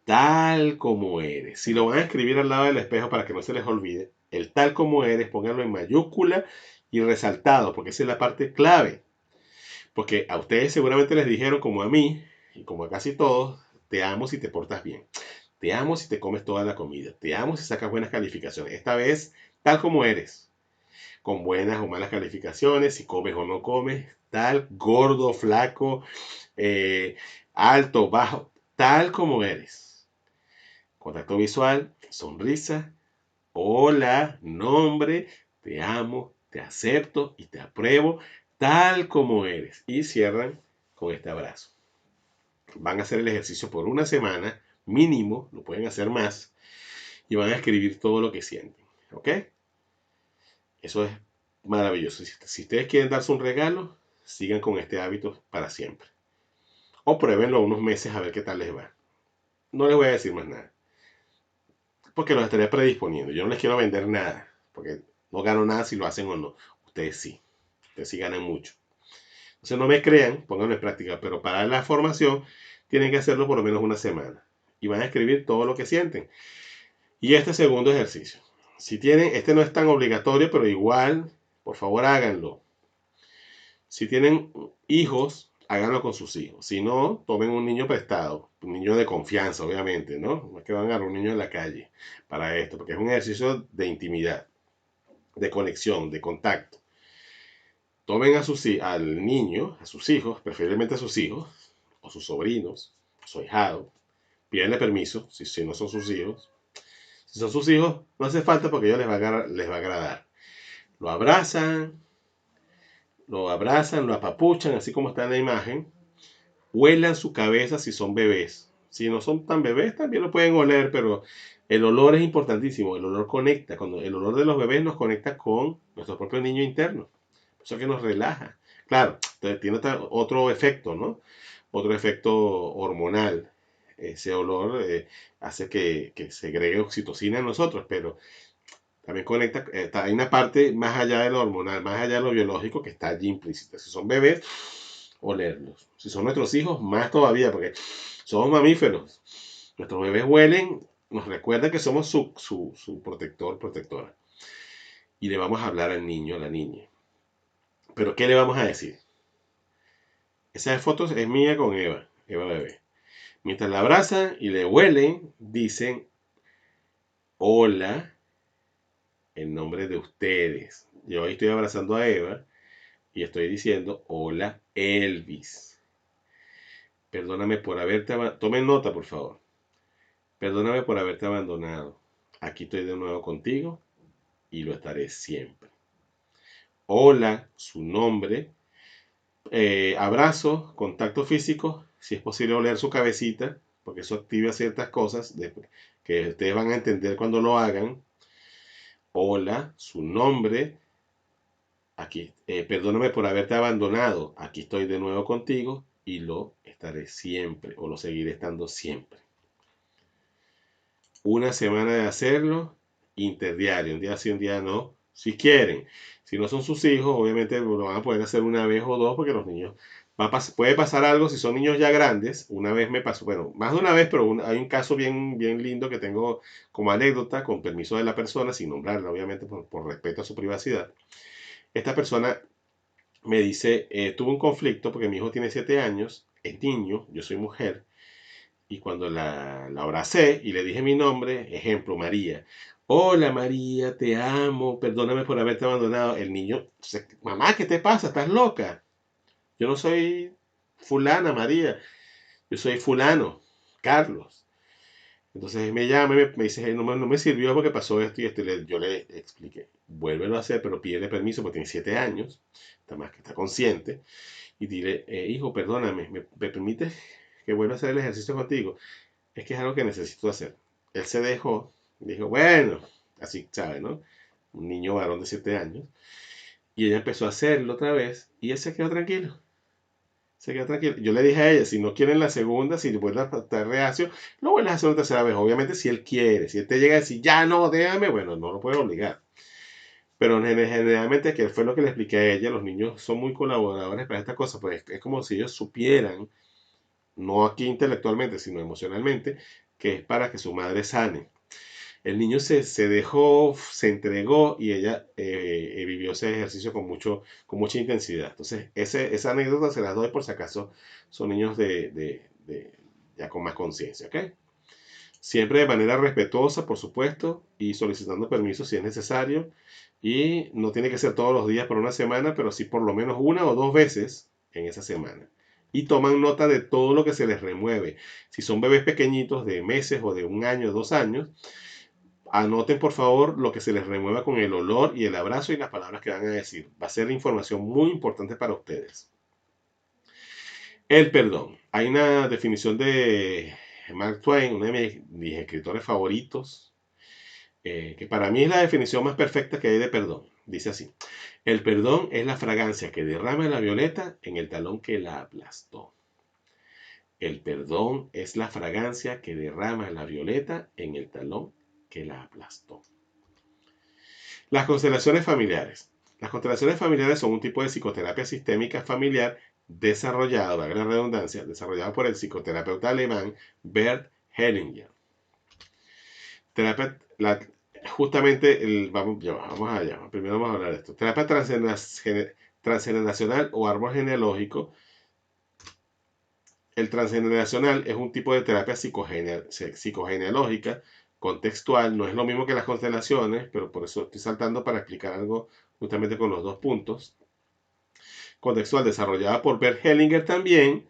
tal como eres. Si lo van a escribir al lado del espejo para que no se les olvide, el tal como eres, pónganlo en mayúscula y resaltado, porque esa es la parte clave. Porque a ustedes seguramente les dijeron, como a mí, y como a casi todos, te amo si te portas bien. Te amo si te comes toda la comida. Te amo si sacas buenas calificaciones. Esta vez, tal como eres. Con buenas o malas calificaciones, si comes o no comes, tal, gordo, flaco, alto, bajo, tal como eres. Contacto visual, sonrisa, hola, nombre, te amo, te acepto y te apruebo tal como eres. Y cierran con este abrazo. Van a hacer el ejercicio por una semana, mínimo, lo pueden hacer más, y van a escribir todo lo que sienten. ¿Ok? Eso es maravilloso. Si ustedes quieren darse un regalo, sigan con este hábito para siempre. O pruébenlo unos meses a ver qué tal les va. No les voy a decir más nada. Porque los estaré predisponiendo. Yo no les quiero vender nada. Porque no gano nada si lo hacen o no. Ustedes sí. Ustedes sí ganan mucho. Entonces no me crean, pónganlo en práctica. Pero para la formación tienen que hacerlo por lo menos una semana. Y van a escribir todo lo que sienten. Y este segundo ejercicio. Si tienen, este no es tan obligatorio, pero igual, por favor háganlo. Si tienen hijos, háganlo con sus hijos. Si no, tomen un niño prestado, un niño de confianza, obviamente, ¿no? No es que van a agarrar un niño en la calle para esto, porque es un ejercicio de intimidad, de conexión, de contacto. Tomen al niño, a sus hijos, preferiblemente a sus hijos, o sus sobrinos, su ahijado, pídanle permiso, si no son sus hijos. Si son sus hijos, no hace falta porque a ellos les va a agradar. Lo abrazan, lo apapuchan, así como está en la imagen. Huelan su cabeza si son bebés. Si no son tan bebés, también lo pueden oler, pero el olor es importantísimo. El olor conecta. Cuando el olor de los bebés nos conecta con nuestro propio niño interno. Eso que nos relaja. Claro, tiene otro efecto, ¿no? Otro efecto hormonal. Ese olor hace que segregue oxitocina en nosotros, pero también conecta, hay una parte más allá de lo hormonal, más allá de lo biológico que está allí implícita. Si son bebés, olerlos. Si son nuestros hijos, más todavía, porque somos mamíferos. Nuestros bebés huelen, nos recuerda que somos su protector, protectora. Y le vamos a hablar al niño, a la niña. Pero ¿qué le vamos a decir? Esa foto es mía con Eva, Eva bebé. Mientras la abrazan y le huelen, dicen, hola, en nombre de ustedes. Yo hoy estoy abrazando a Eva y estoy diciendo, hola, Elvis. Perdóname por haberte abandonado. Tomen nota, por favor. Perdóname por haberte abandonado. Aquí estoy de nuevo contigo y lo estaré siempre. Hola, su nombre. Abrazo, contacto físico. Si es posible oler su cabecita, porque eso activa ciertas cosas que ustedes van a entender cuando lo hagan. Hola, su nombre. Aquí, perdóname por haberte abandonado. Aquí estoy de nuevo contigo y lo estaré siempre o lo seguiré estando siempre. Una semana de hacerlo, interdiario, un día sí, un día no, si quieren. Si no son sus hijos, obviamente lo van a poder hacer una vez o dos, porque los niños, puede pasar algo si son niños ya grandes. Una vez me pasó, bueno, más de una vez, pero hay un caso bien, bien lindo que tengo como anécdota, con permiso de la persona, sin nombrarla, obviamente, por respeto a su privacidad. Esta persona me dice, tuve un conflicto porque mi hijo tiene 7 años, es niño, yo soy mujer, y cuando la abracé y le dije mi nombre, ejemplo, María. Hola María, te amo, perdóname por haberte abandonado. El niño, mamá, ¿qué te pasa? ¿Estás loca? Yo no soy fulana María, yo soy fulano, Carlos. Entonces me llama y me dice, no me sirvió porque pasó esto y esto. Yo le expliqué, vuélvelo a hacer, pero pídele permiso porque tiene 7 años, está más que está consciente. Y dile, hijo, perdóname, ¿me permites que vuelva a hacer el ejercicio contigo? Es que es algo que necesito hacer. Él se dejó, dijo, bueno, así, ¿sabe, no? Un niño varón de 7 años. Y ella empezó a hacerlo otra vez y él se quedó tranquilo. Se quedó tranquilo. Yo le dije a ella, si no quieren la segunda, si vuelve a estar reacio, lo vuelves a hacer una tercera vez. Obviamente si él quiere, si él te llega a decir, ya no, déjame, bueno, no lo puede obligar. Pero generalmente, que fue lo que le expliqué a ella, los niños son muy colaboradores para estas cosas, pues es como si ellos supieran, no aquí intelectualmente, sino emocionalmente, que es para que su madre sane. El niño se dejó, se entregó y ella vivió ese ejercicio con mucha intensidad. Entonces, esa anécdota se las doy por si acaso son niños ya con más conciencia, ¿ok? Siempre de manera respetuosa, por supuesto, y solicitando permiso si es necesario. Y no tiene que ser todos los días por una semana, pero sí por lo menos una o dos veces en esa semana. Y toman nota de todo lo que se les remueve. Si son bebés pequeñitos de meses o de 1 año, 2 años, anoten por favor lo que se les remueva con el olor y el abrazo y las palabras que van a decir. Va a ser información muy importante para ustedes. El perdón. Hay una definición de Mark Twain, uno de mis escritores favoritos, que para mí es la definición más perfecta que hay de perdón. Dice así: el perdón es la fragancia que derrama la violeta en el talón que la aplastó. El perdón es la fragancia que derrama la violeta en el talón que la aplastó. Las constelaciones familiares. Las constelaciones familiares son un tipo de psicoterapia sistémica familiar desarrollado, valga la redundancia, desarrollado por el psicoterapeuta alemán Bert Hellinger. Terapia, justamente, vamos allá, primero vamos a hablar de esto. Terapia transgeneracional o árbol genealógico El transgeneracional es un tipo de terapia psicogenealógica, contextual, no es lo mismo que las constelaciones, pero por eso estoy saltando para explicar algo justamente con los dos puntos. Contextual desarrollada por Bert Hellinger también,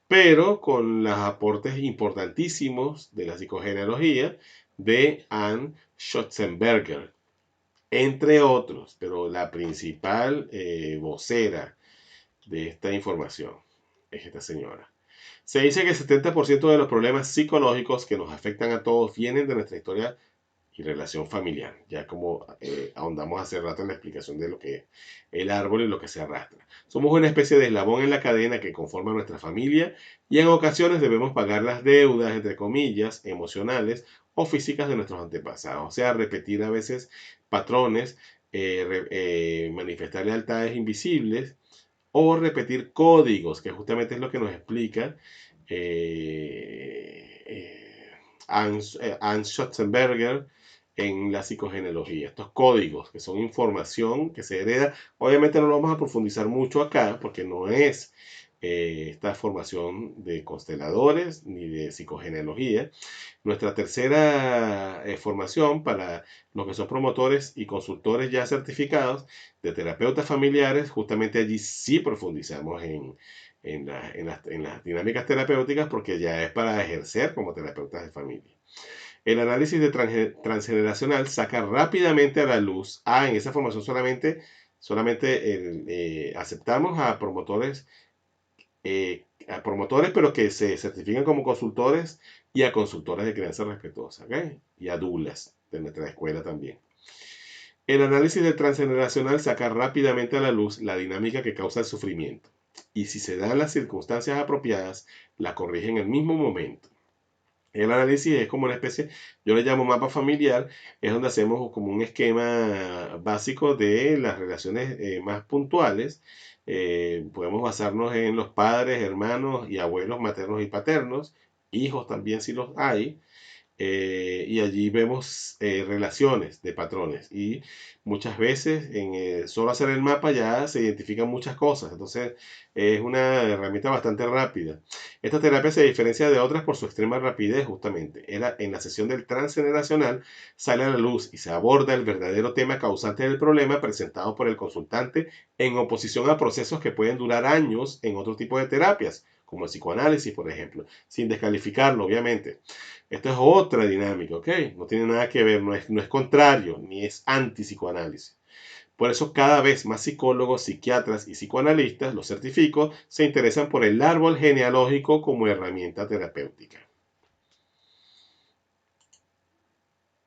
pero con los aportes importantísimos de la psicogenealogía de Anne Schotzenberger, entre otros, pero la principal vocera de esta información es esta señora. Se dice que el 70% de los problemas psicológicos que nos afectan a todos vienen de nuestra historia y relación familiar, ya como ahondamos hace rato en la explicación de lo que es el árbol y lo que se arrastra. Somos una especie de eslabón en la cadena que conforma nuestra familia y en ocasiones debemos pagar las deudas, entre comillas, emocionales o físicas de nuestros antepasados. O sea, repetir a veces patrones, manifestar lealtades invisibles o repetir códigos, que justamente es lo que nos explica Anne Schotzenberger en la psicogenealogía. Estos códigos, que son información que se hereda, obviamente no lo vamos a profundizar mucho acá, porque no es esta formación de consteladores ni de psicogenealogía. Nuestra tercera formación para los que son promotores y consultores ya certificados de terapeutas familiares, justamente allí sí profundizamos en las dinámicas terapéuticas porque ya es para ejercer como terapeutas de familia. El análisis de transgeneracional saca rápidamente a la luz, en esa formación solamente aceptamos a promotores, pero que se certifican como consultores y a consultores de crianza respetuosa, ¿ok? Y a doulas de nuestra escuela también. El análisis del transgeneracional saca rápidamente a la luz la dinámica que causa el sufrimiento y si se dan las circunstancias apropiadas, la corrige en el mismo momento. El análisis es como una especie, yo le llamo mapa familiar, es donde hacemos como un esquema básico de las relaciones más puntuales. Podemos basarnos en los padres, hermanos y abuelos maternos y paternos, hijos también si los hay, y allí vemos relaciones de patrones y muchas veces en solo hacer el mapa ya se identifican muchas cosas, entonces es una herramienta bastante rápida. Esta terapia se diferencia de otras por su extrema rapidez justamente. En la sesión del transgeneracional sale a la luz y se aborda el verdadero tema causante del problema presentado por el consultante en oposición a procesos que pueden durar años en otro tipo de terapias, como el psicoanálisis, por ejemplo, sin descalificarlo, obviamente. Esto es otra dinámica, ¿ok? No tiene nada que ver, no es contrario, ni es anti-psicoanálisis. Por eso cada vez más psicólogos, psiquiatras y psicoanalistas, los certifico, se interesan por el árbol genealógico como herramienta terapéutica.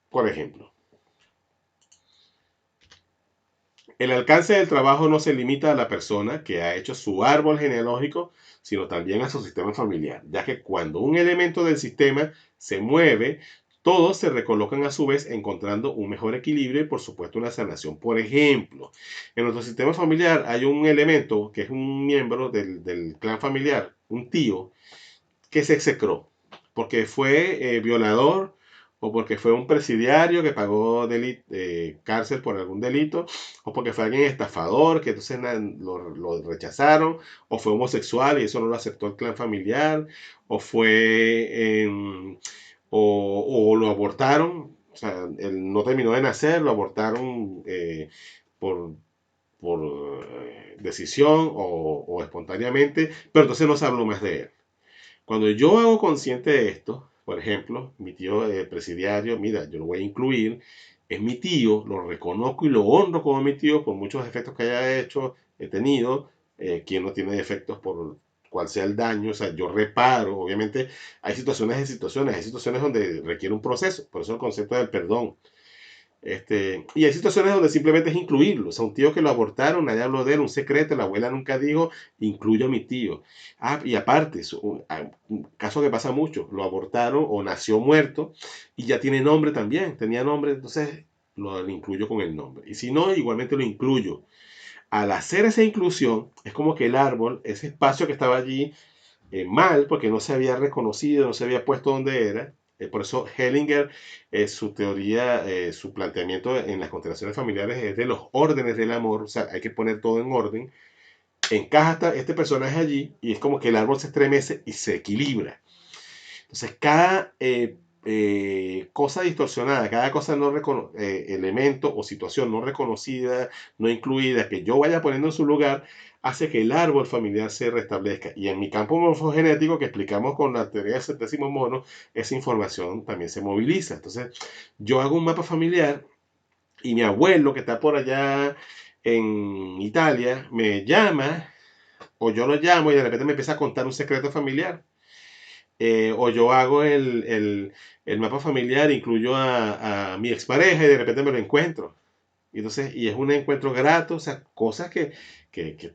Por ejemplo, el alcance del trabajo no se limita a la persona que ha hecho su árbol genealógico, sino también a su sistema familiar, ya que cuando un elemento del sistema se mueve, todos se recolocan a su vez encontrando un mejor equilibrio y por supuesto una sanación. Por ejemplo, en nuestro sistema familiar hay un elemento que es un miembro del clan familiar, un tío, que se execró porque fue violador o porque fue un presidiario que pagó cárcel por algún delito, o porque fue alguien estafador que entonces lo rechazaron, o fue homosexual y eso no lo aceptó el clan familiar, o fue o lo abortaron, o sea, él no terminó de nacer, lo abortaron por, por decisión o espontáneamente, pero entonces no se habló más de él. Cuando yo hago consciente de esto, por ejemplo, mi tío presidiario, mira, yo lo voy a incluir, es mi tío, lo reconozco y lo honro como mi tío por muchos defectos que haya hecho, he tenido, quien no tiene defectos por cual sea el daño, o sea, yo reparo, obviamente hay hay situaciones donde requiere un proceso, por eso el concepto del perdón. Y hay situaciones donde simplemente es incluirlo. O sea, un tío que lo abortaron, nadie habló de él, un secreto, la abuela nunca dijo, incluyo a mi tío. Y aparte, un caso que pasa mucho, lo abortaron o nació muerto y ya tiene nombre también, tenía nombre, entonces lo incluyo con el nombre. Y si no, igualmente lo incluyo. Al hacer esa inclusión, es como que el árbol, ese espacio que estaba allí, mal porque no se había reconocido, no se había puesto donde era. Por eso Hellinger, su teoría, su planteamiento en las constelaciones familiares es de los órdenes del amor, o sea, hay que poner todo en orden. encaja este personaje allí y es como que el árbol se estremece y se equilibra. Entonces, cada cosa distorsionada, cada cosa no elemento o situación no reconocida, no incluida, que yo vaya poniendo en su lugar, hace que el árbol familiar se restablezca. Y en mi campo morfogenético que explicamos con la teoría del centésimo mono, esa información también se moviliza. Entonces, yo hago un mapa familiar y mi abuelo que está por allá en Italia me llama o yo lo llamo y de repente me empieza a contar un secreto familiar. O yo hago el mapa familiar, incluyo a mi expareja y de repente me lo encuentro. Y entonces, y es un encuentro grato, o sea, cosas que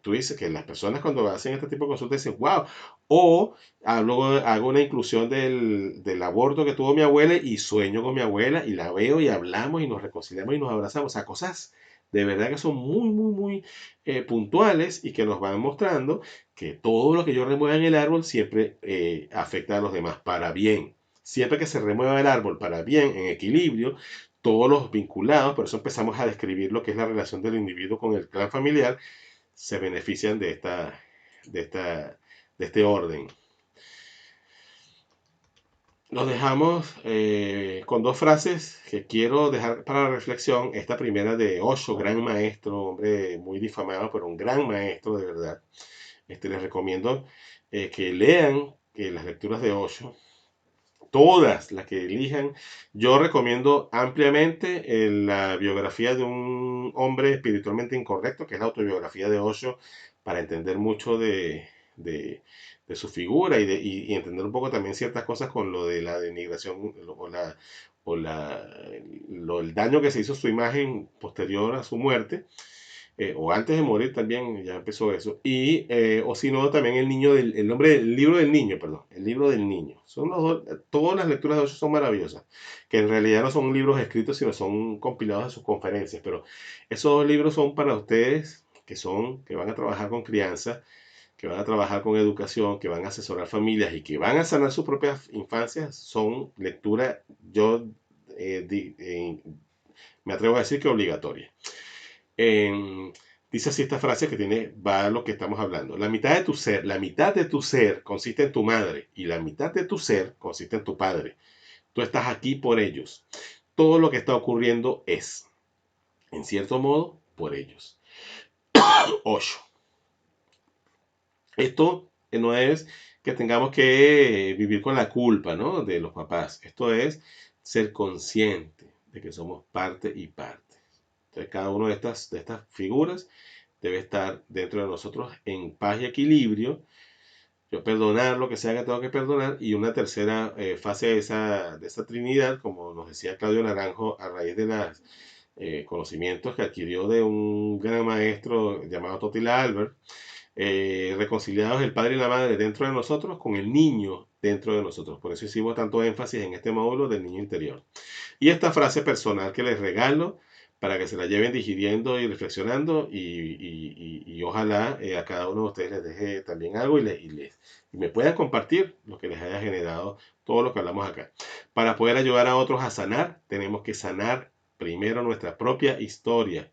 tú dices, que las personas cuando hacen este tipo de consultas dicen, wow. O hago una inclusión del aborto que tuvo mi abuela y sueño con mi abuela y la veo y hablamos y nos reconciliamos y nos abrazamos. O sea, cosas de verdad que son muy, muy, muy puntuales y que nos van mostrando que todo lo que yo remueva en el árbol siempre afecta a los demás para bien. Siempre que se remueva el árbol para bien, en equilibrio, todos los vinculados, por eso empezamos a describir lo que es la relación del individuo con el clan familiar, se benefician de, esta, de este orden. Los dejamos con dos frases que quiero dejar para la reflexión. Esta primera de Osho, gran maestro, hombre muy difamado, pero un gran maestro de verdad. Les recomiendo que lean las lecturas de Osho, todas las que elijan. Yo recomiendo ampliamente la biografía de un hombre espiritualmente incorrecto, que es la autobiografía de Osho, para entender mucho de, de su figura y entender un poco también ciertas cosas con lo de la denigración el daño que se hizo a su imagen posterior a su muerte. O antes de morir también ya empezó eso. Y, o si no, también el nombre del libro del niño, perdón, el libro del niño. Son los dos, todas las lecturas de Osho son maravillosas, que en realidad no son libros escritos, sino son compilados de sus conferencias. Pero esos dos libros son para ustedes que van a trabajar con crianza, que van a trabajar con educación, que van a asesorar familias y que van a sanar sus propias infancias. Son lectura, yo me atrevo a decir que obligatoria. Dice así esta frase que va a lo que estamos hablando. La mitad de tu ser consiste en tu madre y la mitad de tu ser consiste en tu padre. Tú estás aquí por ellos. Todo lo que está ocurriendo es, en cierto modo, por ellos. 8. Esto no es que tengamos que vivir con la culpa, ¿no?, de los papás. Esto es ser consciente de que somos parte y parte. Entonces, cada una de estas figuras debe estar dentro de nosotros en paz y equilibrio. Yo perdonar lo que sea que tengo que perdonar. Y una tercera fase de esa trinidad, como nos decía Claudio Naranjo, a raíz de los conocimientos que adquirió de un gran maestro llamado Totila Albert, reconciliados el padre y la madre dentro de nosotros con el niño dentro de nosotros. Por eso hicimos tanto énfasis en este módulo del niño interior. Y esta frase personal que les regalo para que se la lleven digiriendo y reflexionando y ojalá a cada uno de ustedes les deje también algo y me puedan compartir lo que les haya generado todo lo que hablamos acá. Para poder ayudar a otros a sanar, tenemos que sanar primero nuestra propia historia.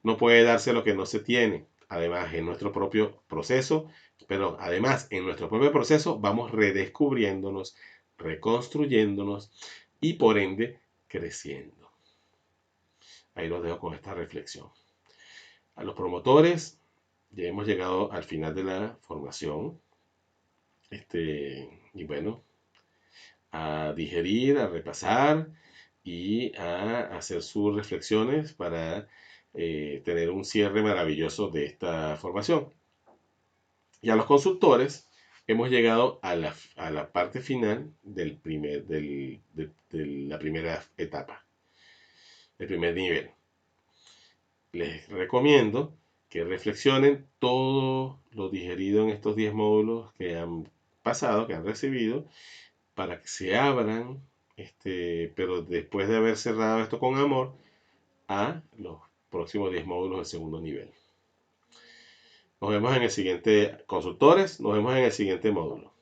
No puede darse lo que no se tiene. Además, en nuestro propio proceso, pero además en nuestro propio proceso vamos redescubriéndonos, reconstruyéndonos y por ende creciendo. Ahí los dejo con esta reflexión. A los promotores, ya hemos llegado al final de la formación. Y bueno, a digerir, a repasar y a hacer sus reflexiones para tener un cierre maravilloso de esta formación. Y a los consultores, hemos llegado a la parte final de la primera etapa, del primer nivel. Les recomiendo que reflexionen todo lo digerido en estos 10 módulos que han pasado, que han recibido, para que se abran, pero después de haber cerrado esto con amor, a los próximos 10 módulos del segundo nivel. Nos vemos en el siguiente, consultores, nos vemos en el siguiente módulo.